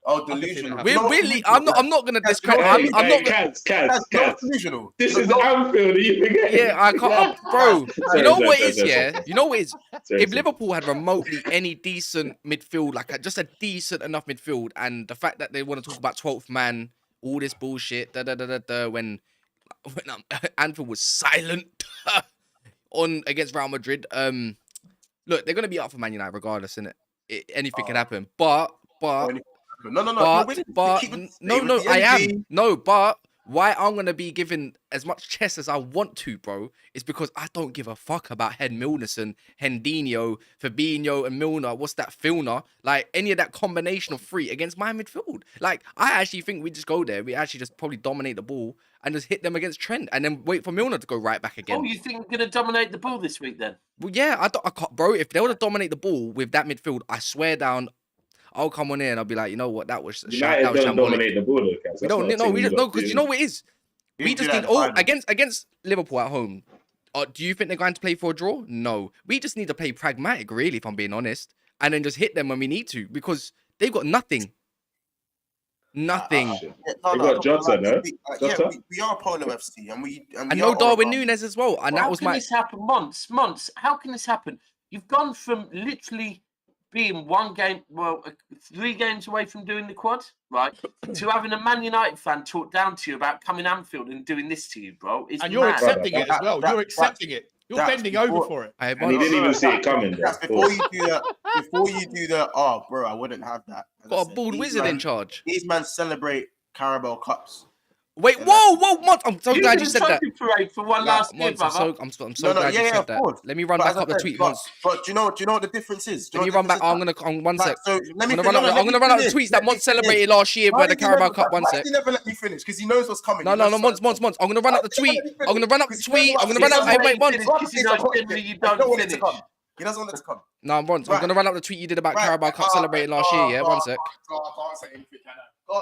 Oh,
can see that
delusional.
happening.
You know what's
Really,
delusional?
I'm not gonna
Guys,
discredit.
you know
I'm not.
Kaz,
That's
Kaz.
not delusional.
This
No,
is
no,
Anfield. Are you forgetting?
Yeah, I can't, bro.
Sorry,
You know
sorry,
what
sorry,
it is,
sorry,
yeah.
sorry.
You know what it is.
Sorry,
If
sorry.
Liverpool had remotely any decent midfield, like just a decent enough midfield, and the fact that they want to talk about 12th man, all this bullshit, when Anfield was silent on against Real Madrid. Look, they're gonna be up for Man United regardless, innit? Anything can happen. But
no, you're winning.
no, I am. No, but why I'm gonna be given as much chess as I want to, bro, is because I don't give a fuck about Hen Milnerson, Hendinho, Fabinho, and Milner. What's that, Filner? Like any of that combination of three against my midfield. Like I actually think we just go there. We actually just probably dominate the ball and just hit them against Trent, and then wait for Milner to go right back again.
Oh, you think we're going to dominate the ball this week then?
Well, yeah, I can't, bro. If they were to dominate the ball with that midfield, I swear down, I'll come on in and I'll be like, you know what, that was
United don't dominate the ball, though, Kaz.
We don't, no, we don't, no, because you know what it is. We just need against Liverpool at home. Do you think they're going to play for a draw? No, we just need to play pragmatic, really, if I'm being honest, and then just hit them when we need to because they've got nothing. Nothing.
They got Jota, no? Jota?
We are Polo FC, and
no Darwin Núñez as well. And that was
my. How can this happen, Monts? How can this happen? You've gone from literally being 3 games away from doing the quad, right, to having a Man United fan talk down to you about coming Anfield and doing this to you, bro. It's
and you're
mad.
accepting it as well. You're accepting it. You're bending over for it.
And he didn't even see it coming.
Before you do that, oh, bro, I wouldn't have that.
Got a bald wizard in charge.
These men celebrate Carabao Cups.
Wait, whoa, Monts! I'm so glad you said that.
Parade for one last year, brother.
I'm so glad you said that. Let me run back up the tweet once.
But do you know what the difference is?
Let me run back. I'm one sec.
So
I'm gonna run out the tweets that Monts celebrated last year by the Carabao Cup. 1 sec.
He never let me finish because he knows what's coming.
No, Monts. I'm gonna run up the tweet. I'm gonna run up the tweet. I'm gonna run up. Wait, Monts.
He doesn't want it to come.
He doesn't want it to come.
No, Monts. I'm gonna run up the tweet you did about Carabao Cup celebrating last year. Yeah, 1 sec.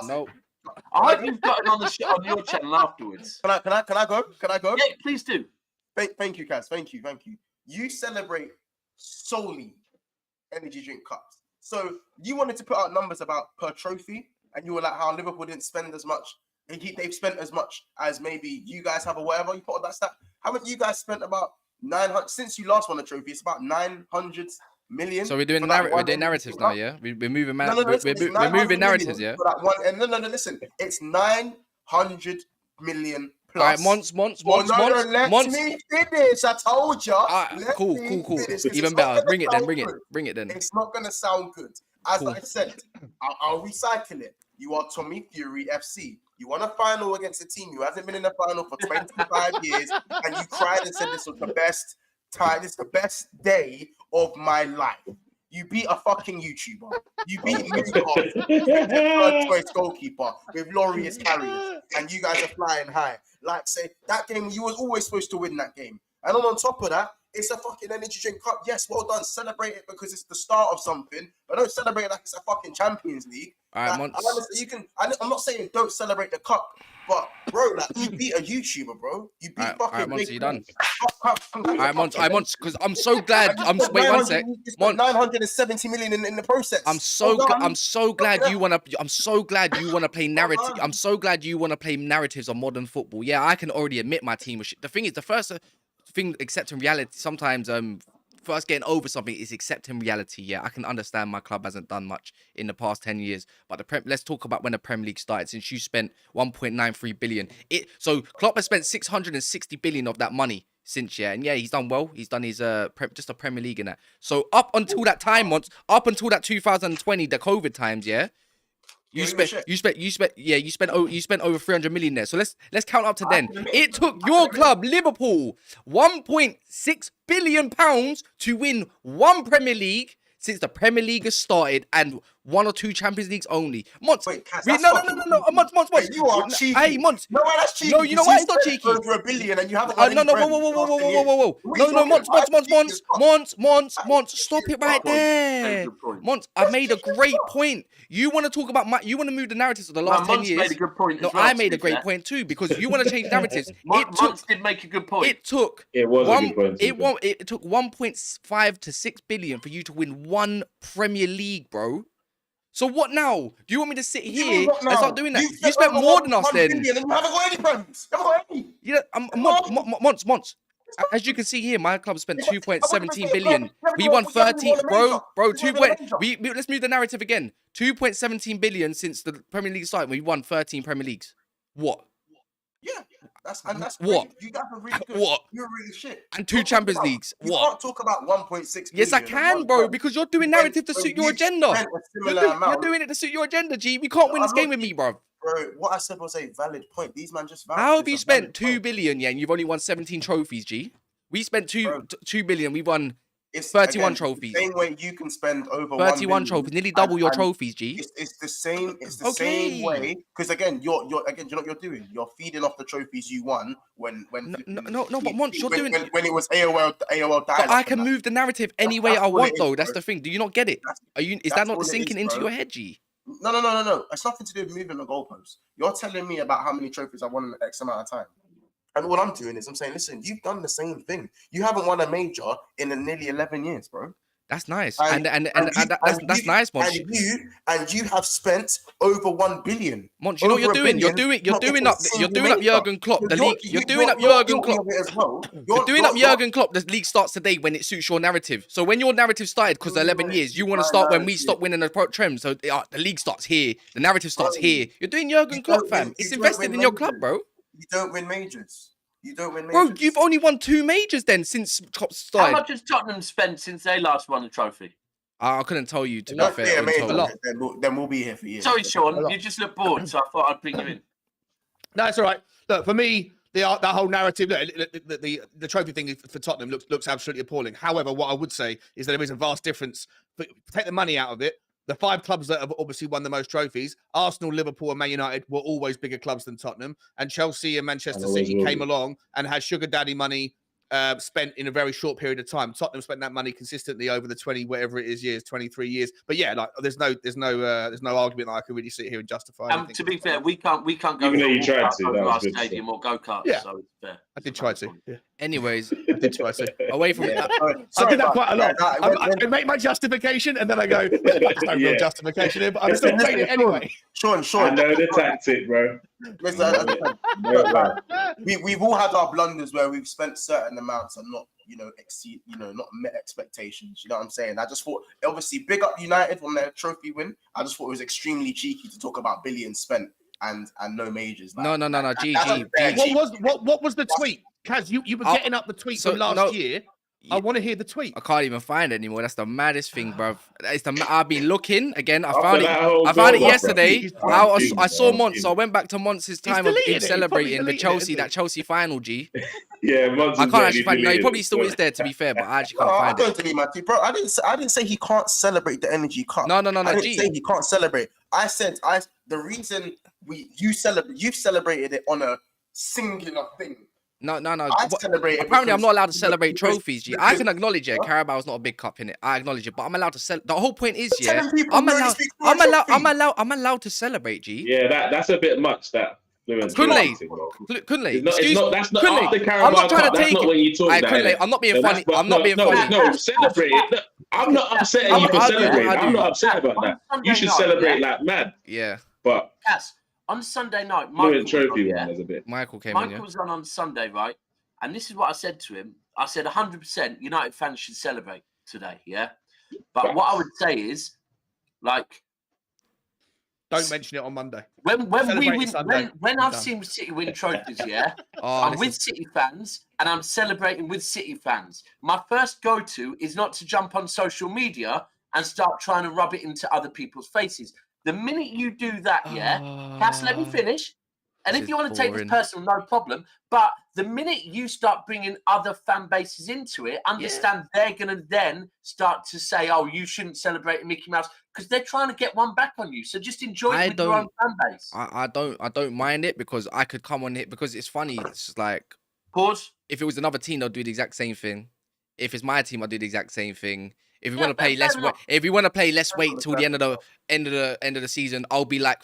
No.
I hope you've got it on your channel afterwards.
Can I go?
Yeah, please do.
Thank you, Kaz. Thank you. You celebrate solely energy drink cups. So you wanted to put out numbers about per trophy, and you were like, how Liverpool didn't spend as much. They've spent as much as maybe you guys have or whatever. You put all that stat. Haven't you guys spent about 900 since you last won a trophy? It's about 900 million.
So we're doing narratives now, yeah. We're moving. We're moving narratives, yeah.
Listen, it's 900 million plus.
All right, Monts.
Let me finish. I told you.
Cool. Even better. Bring it then.
It's not gonna sound good. As I said, I'll recycle it. You are Tommy Fury FC. You won a final against a team who hasn't been in a final for 25 years, and you cried and said this was the best time. This is the best day of my life. You beat a fucking YouTuber. You beat Newcastle, third choice goalkeeper with Laureus carriers, and you guys are flying high. Like say that game, you was always supposed to win that game. And on top of that, it's a fucking energy drink cup. Yes, well done. Celebrate it because it's the start of something, but don't celebrate it like it's a fucking Champions League.
All right,
like, I'm not saying don't celebrate the cup, but bro, like you beat a YouTuber, bro. You beat fucking.
All right, Monts, you done?
All
right, Monts, because I'm so glad. Wait 1 sec.
Monts, 970 million in the process.
I'm so glad you wanna play narrative. I'm so glad you wanna play narratives on modern football. Yeah, I can already admit my team was shit. The thing is, the first thing accepting reality sometimes first getting over something is accepting reality. Yeah, I can understand my club hasn't done much in the past 10 years, but let's talk about when the Premier League started. Since you spent 1.93 billion, so Klopp has spent 660 billion of that money since, yeah, and yeah, he's done well. He's done his just a Premier League in that. So up until that time, up until that 2020, the COVID times, yeah. You spent over 300 million there. So let's count up to then. It took your club, Liverpool, 1.6 billion pounds to win 1 Premier League since the Premier League has started, and 1 or 2 Champions Leagues only. Monts,
wait, Kaz,
no, Monts.
Wait, you are cheeky.
Hey, Monts.
No, that's cheeky.
No, you know what? It's not cheeky.
Over $1 billion, and you haven't won
whoa. No, Monts. Stop it right there. Monts, I made a great point. You want to talk about you want to move the narratives of the last 10 years.
Made a good point.
No, I made a great point too, because you want to change narratives.
Monts did make a good point.
It took 1.5 to 6 billion for you to win 1 Premier League, bro. So what now? Do you want me to sit
What do you
here
mean, what
and
now?
start doing that?
You
You spent
over
more than us
1
then.
billion and you haven't got any prems. You haven't got any.
Yeah, Monts. As you can see here, my club spent 2.17 billion. We won 13, bro. 2. Let's move the narrative again. 2.17 billion since the Premier League started. We won 13 Premier Leagues. What?
Yeah, that's
What?
Great. You guys are really good.
What?
You're really shit.
And 2 Champions Leagues.
You
What?
can't talk about 1.6
Yes, I
billion in
can,
one
bro,
term.
because you're doing
When-
narrative to
when
suit your
you've
agenda.
spent a
You're
similar
doing
amount.
it to suit your agenda, G. We can't win this
I'm
game
not
with me, bro.
Bro, what I said was a valid point. These man just vouched.
How have
It's
you
a
spent
valid
2
point.
billion, yeah, and you've only won 17 trophies, G? We spent
Bro.
2 billion. We won
It's
31
again,
trophies.
The same way you can spend over
31
1
trophies,
billion
nearly double your
and
trophies, G.
It's the same. It's the
Okay.
same way. Because again, you're again. Do you know what you're doing? You're feeding off the trophies you won when
No, but Monts, you're doing.
when it was AOL
But
dial-up
I
and
can
that.
move the narrative any way
that's
I
all
want,
it is,
though. That's
bro.
the thing. Do you not get it? Is
That's
that not
all it
sinking
is,
into
bro.
your head, G?
No. It's nothing to do with moving the goalposts. You're telling me about how many trophies I won in X amount of time. And what I'm doing is I'm saying, listen, you've done the same thing. You haven't won a major in nearly 11 years, bro.
That's nice,
And
that's nice, Monts.
And you have spent over 1 billion.
Monts, you know what you're doing? You're doing up Jurgen Klopp. The league. You're doing up Jurgen Klopp. You're doing up Jurgen Klopp. The league starts today when it suits your narrative. So when your narrative started, because 11 years, you want to start when we stop winning the Prem. So the league starts here. The narrative starts here. You're doing Jurgen Klopp, fam. It's invested in your club, bro.
You don't win majors. You don't win majors.
Bro, you've only won 2 majors then since Klopp
How
started.
much has Tottenham spent since they last won the trophy?
I couldn't tell you, to be
Not
fair.
major,
A lot.
then we'll be here for years.
Sorry, Sean, you just look bored, so I thought I'd bring you in.
No, it's all right. Look, for me, that whole narrative, the trophy thing for Tottenham looks absolutely appalling. However, what I would say is that there is a vast difference. But take the money out of it. The 5 clubs that have obviously won the most trophies, Arsenal, Liverpool, and Man United, were always bigger clubs than Tottenham. And Chelsea and Manchester City came along and had sugar daddy money spent in a very short period of time. Tottenham spent that money consistently over the 20 whatever it is years, 23 years. But yeah, like there's no argument that I can really sit here and justify.
And to be fair, we can't go
Even though
to
you tried to, that was
our
good
stadium or go karts.
Yeah.
So it's fair.
I did try to. Yeah.
Anyways,
I did try to.
away from
I did that quite a lot. I make my justification and then I go, there's no real justification here, but I'm still saying it anyway.
Sean.
I know the tactic, bro.
Listen, we've all had our blunders where we've spent certain amounts and not, not met expectations. You know what I'm saying? I just thought, obviously, big up United on their trophy win. I just thought it was extremely cheeky to talk about billions spent and no majors.
No. GG.
What was the tweet? Kaz, you were getting up the tweet from last year. I want to hear the tweet.
I can't even find it anymore. That's the maddest thing, bruv. I've been looking again. I found it yesterday. I saw Monts, so I went back to Monts' time of him celebrating the Chelsea final, G.
Yeah, Monts.
I can't actually find it. No, he probably still is there, to be fair, but I actually can't find it.
Don't delete my tweet, bro. I didn't say he can't celebrate the Energy Cup.
No.
I didn't say he can't celebrate. I said the reason you've celebrated it on a singular thing.
No.
Apparently,
I'm not allowed to celebrate trophies, G. I can acknowledge it. Carabao is not a big cup in it. I acknowledge it, but I'm allowed to celebrate. The whole point is, yeah, I'm allowed to celebrate, G.
Yeah, that's a bit much. That
Kunle.
That's not after Carabao.
I'm not trying
Cup,
to take
that's not when you talk that.
Kunle, I'm not being funny. I'm not being funny.
No, celebrate it. I'm not upsetting you for celebrating. I'm not upset about that. You should celebrate like mad.
Yeah.
But
Cass, on Sunday night, Michael
came on,
was on Sunday, right? And this is what I said to him. I said 100% United fans should celebrate today, yeah? But what I would say is, like...
Don't mention it on Monday.
When I've seen City win trophies, yeah, I'm with City fans and I'm celebrating with City fans. My first go-to is not to jump on social media and start trying to rub it into other people's faces. The minute you do that, Cass, let me finish. And if you want to take this personal, no problem. But the minute you start bringing other fan bases into it, understand they're going to then start to say, oh, you shouldn't celebrate Mickey Mouse, because they're trying to get one back on you. So just enjoy it with your own fan base.
I don't mind it, because I could come on it, because it's funny. It's just like...
Pause.
If it was another team, they'll do the exact same thing. If it's my team, I'll do the exact same thing. If we want to play less, if we want to play less weight till the end of the season, I'll be like,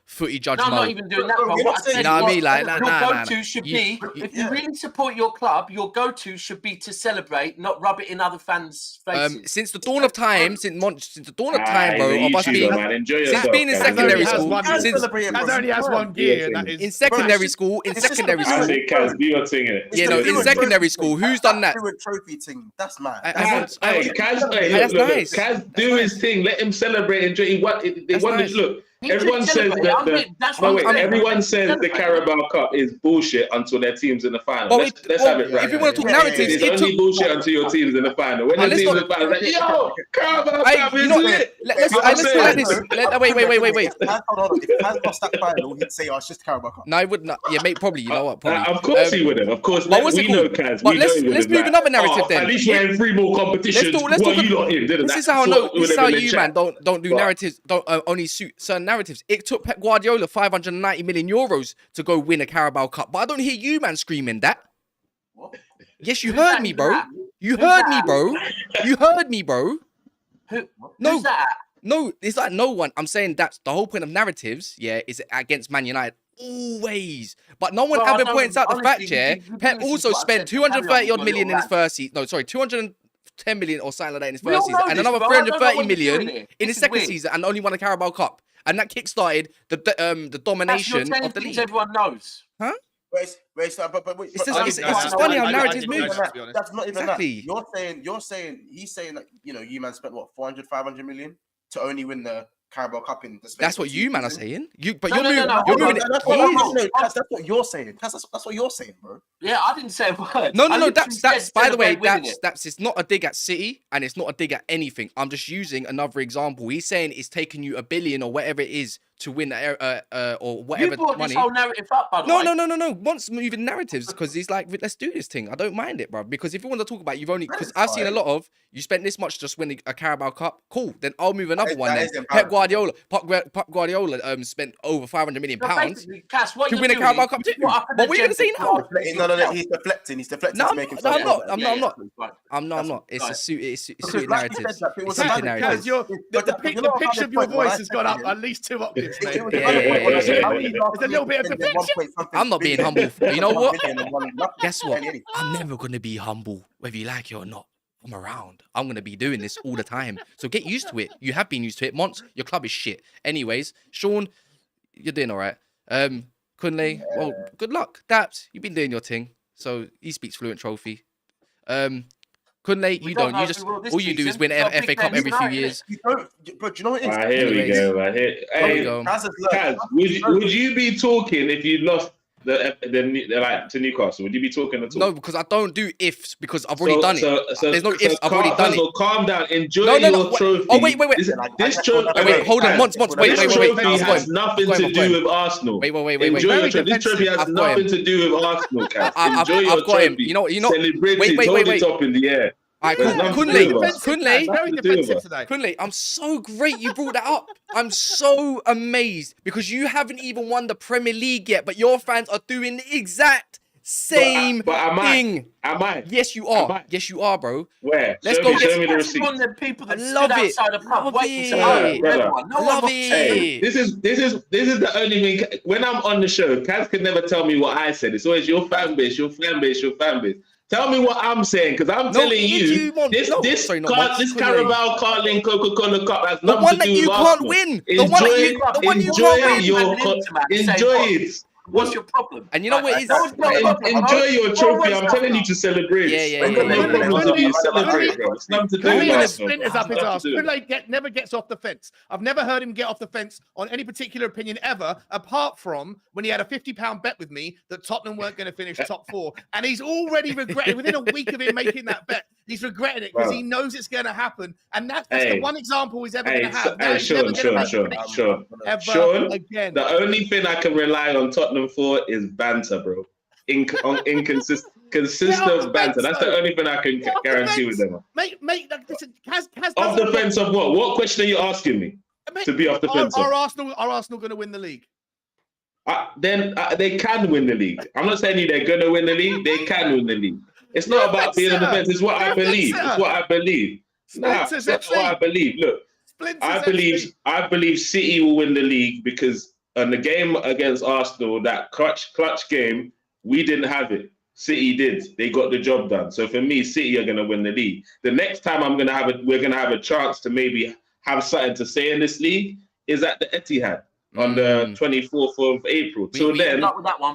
footy judge
No, I'm not
mode.
even doing that,
Bro,
bro.
you're
What
not
I
saying-
said
You know what I
was
mean? Like,
your go-to should be, if you
yeah.
really support your club, your go-to should be to celebrate, not rub it in other fans' faces.
Since the dawn of time, since the dawn of time,
He's
bro,
a
of us
YouTuber,
being
man. Enjoy
since
yourself.
being in
guys.
secondary
Kaz
school,
only has one
since
celebrate, bro.
Kaz only has one gear, and that is
in secondary
it's
school, in
it's just
secondary
the
I
school,
say, Kaz, do your thing, innit?
Yeah, no,
the
in
fluent
secondary
trophy
school,
thing.
who's done that?
Fluent trophy thing. That's mad.
I
That's
want-
mad.
Hey, Kaz, hey,
That's
look,
nice.
Kaz, do his thing. Let him celebrate. Enjoy. They
That's
want
nice.
to look.
He can
Everyone says
celebrate.
that
I'm being- that's
no,
what
wait.
I'm saying.
Everyone says the
Celebrate.
Carabao Cup is bullshit until their team's in the final.
Well,
Let's have it right.
if you want to talk
Yeah, yeah,
narratives,
It's
it
only
took.
bullshit until your team's in the final. When the
let's
team's in
not-
the final, it's like, yo, Carabao
Hey,
Cup
you
is
know,
lit.
let's
You know what I'm
do it like
saying?
this. Wait.
If Kaz lost that final, he'd say, "Oh, it's just Carabao Cup."
No, I would not. Yeah, mate, probably. You know what? Probably.
Of course he would have. Of course,
but what's
we
it
know
called?
Kaz.
But
We
let's
know he
move
would've
another narrative
oh,
then.
At least we're in 3 more competitions.
let's
Well,
talk-
you lot in, didn't
This
that?
is how I
That's
know.
what
This
would
is
have
how
been in
you,
chat.
man, don't do
Right.
narratives. Don't only suit certain narratives. It took Pep Guardiola 590 million euros to go win a Carabao Cup, but I don't hear you, man, screaming that.
What?
Yes, you
Who's
heard
that?
me,
Who's
bro.
that?
You
Who's
heard
that?
me, bro. You heard me, bro.
Who?
No.
Who's that?
No, it's like no one. I'm saying that's the whole point of narratives. Yeah, is against Man United always, but no one
Bro, I
ever
don't-
points out the fact.
honestly,
Yeah,
you
Pep
listen
also
to what I
spent
said.
230 odd
Carry on,
million in
you're
his first season. No, sorry, 210 million or something like that in his
We all
first season,
know
and
this,
another
bro. I don't know
330
what you're
million
doing here.
in
This
his
is
second
weird.
season, and only won a Carabao Cup, and that kick-started the
That's your
domination
saying
of the
things
league.
everyone knows.
But
It's just
that's
funny how
not
narratives
even
move.
that. That's not even
Exactly.
that. You're saying, he's saying that, you know, you man spent what, 400, 500 million to only win the Carabao Cup in the space.
That's
of
what
2
you, man, are
seasons.
saying. You, but
No,
you're
no,
moving.
no,
You're
hold
moving
on,
it.
That's what,
years.
that's what you're saying. That's what you're saying, bro.
Yeah, I didn't say a word.
No,
I literally
that's
said
by the way,
celebrate winning it.
that's it's not a dig at City and it's not a dig at anything. I'm just using another example. He's saying it's taking you $1 billion or whatever it is to win or whatever
You brought
money.
this whole narrative up, by the way.
No. Once moving narratives because he's like, let's do this thing. I don't mind it, bro. Because if you want to talk about, you've only because I've seen a lot of you spent this much just winning a Carabao Cup. Cool, then I'll move another one. Then Pep Guardiola, spent over 500 million
So
pounds
basically, Cass, what
to
you're
win a
doing
Carabao
is
Cup
you
too.
put up an
But what are you gonna say
agenda
now?
to
No, he's deflecting. He's deflecting
No,
to make himself.
I'm not.
look
I'm
better.
not.
Right.
I'm not. It's a
Right.
suit. It's
Because
suited
like you
narratives.
said, that it was
It's
a
suited
valid
narratives.
The pitch of your voice has gone up at least 2 octaves, mate. There's a little bit of deflection.
I'm not being humble. You know what? Guess what? I'm never gonna be humble, whether you like it or not. I'm around. I'm gonna be doing this all the time. So get used to it. You have been used to it. Monts, your club is shit. Anyways, Sean, you're doing all right. Kunle, well, good luck. Daps, you've been doing your thing. So he speaks fluent trophy. Kunle, you don't. You just all you do is win FA Cup every few years.
But do you know what it is?
Here we
Anyways.
go.
There we
Hey,
go.
Kaz, would you be talking if you lost the like to Newcastle? Would you be talking at all?
No, because I don't do ifs because I've already done it. There's no ifs. I've already done it.
So calm down. Enjoy
No.
your trophy.
Oh wait.
This trophy.
Wait, hold on. Monts. Wait.
This trophy
I've got
has
him.
nothing
I've got
to
him.
do with Arsenal.
Wait.
Enjoy your trophy. This trophy has
I've got
nothing
him.
to do with Arsenal, Kaz.
I've
Enjoy your
got him.
trophy.
You know.
Celebrate it.
Wait.
Hold it up in the air.
All right,
There's nothing to do with us.
Kunle,
Very defensive today.
Kunle, I'm so great you brought that up. I'm so amazed because you haven't even won the Premier League yet, but your fans are doing the exact same
But am
thing.
Am I?
Yes, you
Am
are.
I?
Yes, you are, bro.
Where?
Let's
Show
go
me
get
the
That's
receipt.
one of the people that
I love
stood
it.
outside the pub
Love
waiting
it.
to know
Brother.
everyone. No
Love
one
it.
Hey, this is the only thing. When I'm on the show, Kaz can never tell me what I said. It's always your fan base. Tell me what I'm saying, because I'm telling you, this Carabao Carling Coca-Cola Cup has
The
nothing
one
to
that
do
you
with
can't
Arsenal.
win. The one you can't win.
Enjoy it.
What's your problem?
And you know what it is?
Enjoy your trophy. I'm telling you to celebrate.
Yeah.
No problems with you. Celebrate, bro. It's nothing to do with
Kunle
Arsenal.
splinters up his ass.
Nothing to do with
Kunle never gets off the fence. I've never heard him get off the fence on any particular opinion ever, apart from when he had a £50 bet with me that Tottenham weren't going to finish top 4. And he's already regretted, within a week of him making that bet, he's regretting it because he knows it's going to happen. And that's the one example he's ever going to have. Now he's never gonna make a prediction ever again.
The only thing I can rely on Tottenham for is banter, bro. Consistent banter. That's the only thing I can guarantee with them.
Mate, listen, Kaz
Off the fence of what? What question are you asking me? To be off the fence of?
Are Arsenal going to win the league?
Then they can win the league. I'm not saying they're going to win the league. They can win the league. It's not about being on the fence. It's what I believe. It's what I believe. That's what I believe. Look, I believe City will win the league because on the game against Arsenal, that clutch game, we didn't have it. City did. They got the job done. So for me, City are going to win the league. The next time we're going to have a chance to maybe have something to say in this league is at the Etihad on the 24th of April. Till then,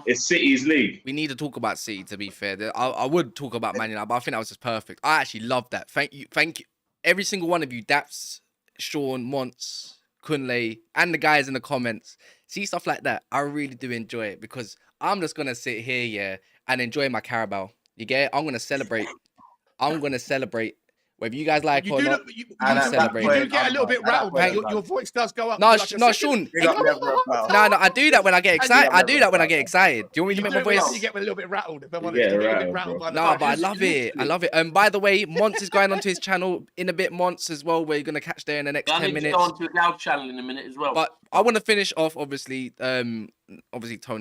it's City's league.
We need to talk about City, to be fair. I would talk about Man United, but I think that was just perfect. I actually love that. Thank you. Every single one of you, Daps, Sean, Monts, Kunle, and the guys in the comments. See stuff like that. I really do enjoy it because I'm just going to sit here, yeah, and enjoy my Carabao. You get it? I'm going to celebrate. Whether you guys like it or not, I'm celebrating.
You get a little bit rattled, man. Your voice does go up.
No, Sean. No, I do that when I get excited. I do that when I get excited. Do you want me to make my voice?
You get a little bit rattled. If I'm honest,
Yeah,
you get a
right,
bit rattled.
No, but I love it. I love it. And by the way, Monts is going onto his channel in a bit. Monts as well. We're gonna catch there in the next 10 minutes.
I need to go onto a Gal channel in a minute as well.
But I want to finish off, obviously tone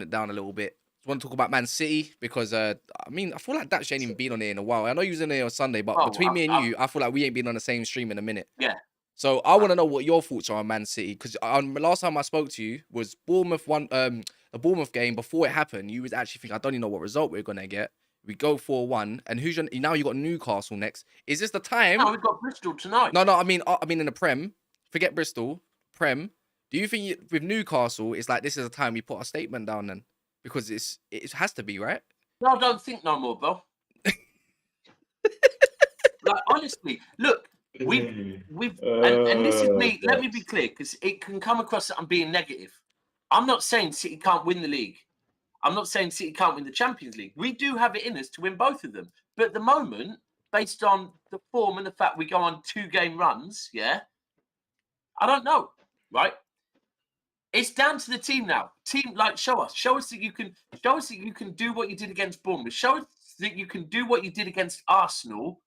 it down a little bit. I want to talk about Man City because I feel like Daps ain't even been on here in a while. I know you was in here on Sunday, but between me and you, I feel like we ain't been on the same stream in a minute.
Yeah.
So I want to know what your thoughts are on Man City because last time I spoke to you was Bournemouth the Bournemouth game. Before it happened, you was actually thinking, I don't even know what result we're gonna get. We go 4-1, and now you got Newcastle next. Is this the time?
No, we've got Bristol tonight.
No, I mean in the Prem. Forget Bristol. Prem. Do you think with Newcastle, it's like this is the time we put a statement down then? Because it has to be, right?
No, I don't think no more, bro. Like honestly, look, we've and this is me. Let me be clear, because it can come across that I'm being negative. I'm not saying City can't win the league. I'm not saying City can't win the Champions League. We do have it in us to win both of them. But at the moment, based on the form and the fact we go on 2-game runs, yeah, I don't know, right? It's down to the team now. Team, like, show us that you can do what you did against Bournemouth. Show us that you can do what you did against Arsenal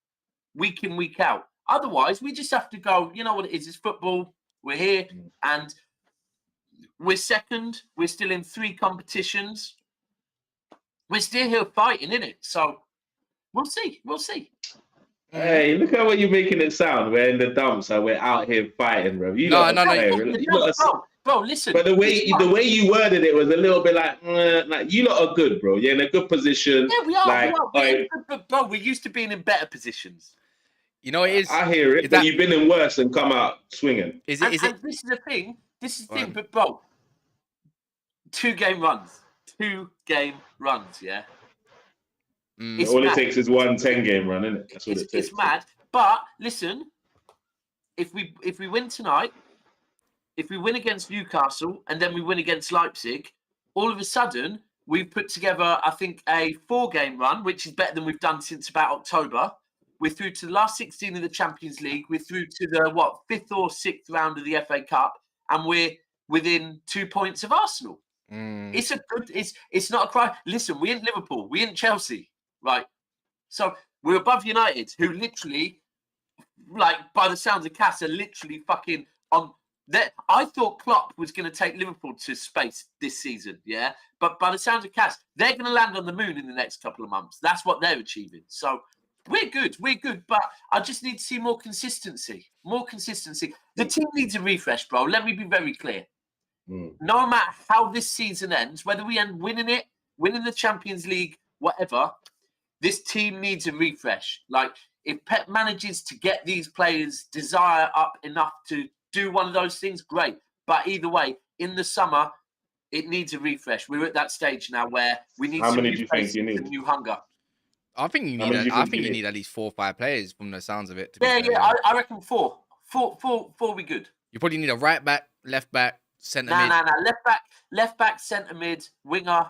week in, week out. Otherwise, we just have to go, you know what it is, it's football. We're here and we're second. We're still in 3 competitions. We're still here fighting, innit? So we'll see.
Hey, look at what you're making it sound. We're in the dumps and we're out here fighting, bro.
Bro, listen.
But the way you worded it was a little bit like you lot are good, bro. You're in a good position.
Yeah, we are. But bro, we're used to being in better positions.
You know it is.
I hear it, but you've been in worse and come out swinging.
Is it?
And this is the thing. But bro, 2-game runs. 2-game runs. Yeah.
All it takes is 1 10-game run, isn't it? That's what it takes.
It's mad. But listen, if we win tonight. If we win against Newcastle and then we win against Leipzig, all of a sudden we've put together, I think, a 4-game run, which is better than we've done since about October. We're through to the last 16 of the Champions League. We're through to the 5th or 6th round of the FA Cup, and we're within 2 points of Arsenal. It's not a cry. Listen, we ain't Liverpool, we ain't Chelsea, right? So we're above United, who literally, like by the sounds of Cass, are literally fucking on. I thought Klopp was going to take Liverpool to space this season, yeah? But by the sounds of Cass, they're going to land on the moon in the next couple of months. That's what they're achieving. So we're good, but I just need to see more consistency. The team needs a refresh, bro. Let me be very clear. No matter how this season ends, whether we end winning the Champions League, whatever, this team needs a refresh. Like, if Pep manages to get these players' desire up enough to do one of those things, great. But either way, in the summer, it needs a refresh. We're at that stage now where we need some new hunger.
I think you need at least 4 or 5 players from the sounds of it.
I reckon 4. 4 will be good.
You probably need a right back, left back, centre mid.
Left back, centre mid, winger,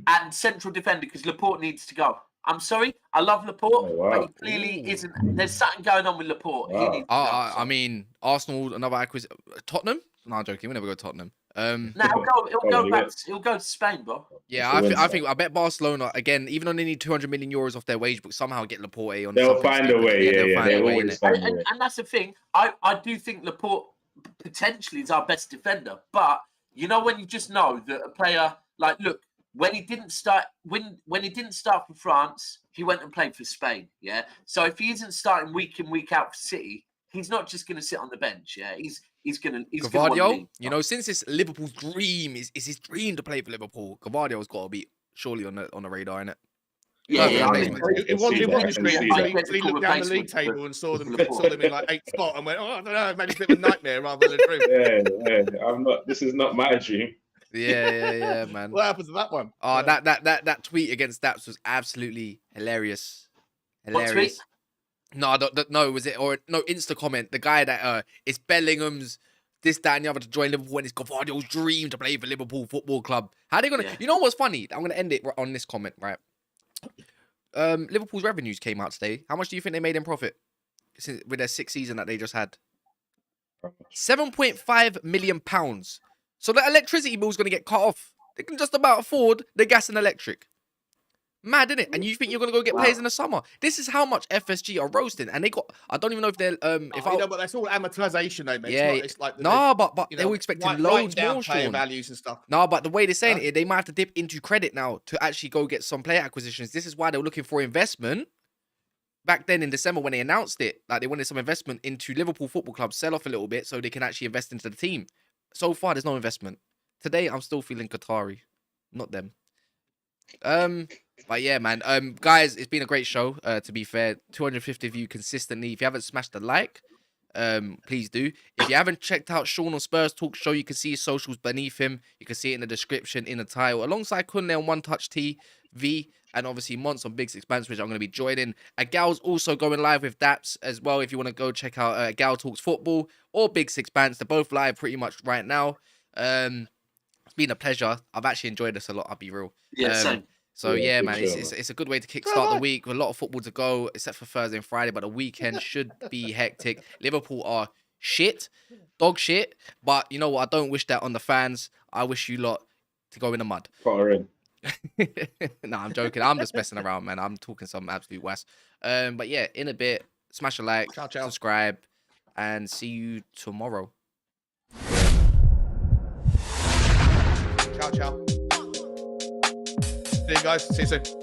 and central defender because Laporte needs to go. I'm sorry, I love Laporte, but he clearly isn't. There's something going on with Laporte. Wow. He needs to go,
I mean, Arsenal, another acquisition. Tottenham? No, I'm joking. We'll never go to Tottenham.
He'll go to Spain, bro.
Yeah, I bet Barcelona again, even though they need 200 million euros off their wage book, somehow get Laporte on.
They'll find a way. They'll always find a way.
And that's the thing. I do think Laporte potentially is our best defender, but you know when you just know that a player like look. When he didn't start for France, he went and played for Spain. Yeah. So if he isn't starting week in, week out for City, he's not just going to sit on the bench. Yeah. He's gonna win
Gavardio,
league.
you know, since it's Liverpool's dream, is his dream to play for Liverpool. Gavardio's got to be surely on the radar, innit?
Yeah,
Perfect
I mean,
replacement.
It was
see that,
his
I
dream
can see
until
that.
he looked down the league table and saw them in like 8th spot and went, oh, I don't know, maybe it's a bit of a nightmare rather than a dream.
Yeah, I'm not. This is not my dream.
Yeah, man.
What happened to that one?
Oh, that tweet against Daps was absolutely hilarious.
What tweet?
No, no, was it or no Insta comment? The guy that it's Bellingham's this, that, and the other to join Liverpool, and it's Gavardio's dream to play for Liverpool Football Club. How they gonna?
Yeah.
You know what's funny? I'm gonna end it on this comment, right? Liverpool's revenues came out today. How much do you think they made in profit with their 6th season that they just had? £7.5 million. So the electricity bill is going to get cut off. They can just about afford the gas and electric. Mad, innit? And you think you're going to go get players in the summer? This is how much FSG are roasting. And they got, I don't even know if they're,
but that's all amortization, though, mate.
Yeah,
it's like
but they were expecting loads
down
more,
player
Sean.
values and stuff.
No, but the way they're saying it, they might have to dip into credit now to actually go get some player acquisitions. This is why they were looking for investment. Back then in December when they announced it, like they wanted some investment into Liverpool Football Club, sell off a little bit so they can actually invest into the team. So far, there's no investment. Today, I'm still feeling Qatari, not them. But yeah, man. Guys, it's been a great show. To be fair, 250 of you consistently. If you haven't smashed the like, please do. If you haven't checked out Sean on Spurs Talk Show, you can see his socials beneath him. You can see it in the description, in the title, alongside Kunle on One Touch TV, and obviously Monts on Big Expanse, which I'm going to be joining. Gal's also going live with Daps as well. If you want to go check out Gal Talks Football or Big Expanse, they're both live pretty much right now. It's been a pleasure. I've actually enjoyed this a lot. I'll be real.
Yeah, same.
So
Yeah,
man,
sure,
it's a good way to kickstart the week with a lot of football to go, except for Thursday and Friday. But the weekend should be hectic. Liverpool are shit, dog shit. But you know what? I don't wish that on the fans. I wish you lot to go in the mud.
Put her in.
No, I'm joking. I'm just messing around, man. I'm talking some absolute west. But yeah, in a bit, smash a like,
Ciao.
subscribe, and see you tomorrow.
Ciao. See you guys. See you soon.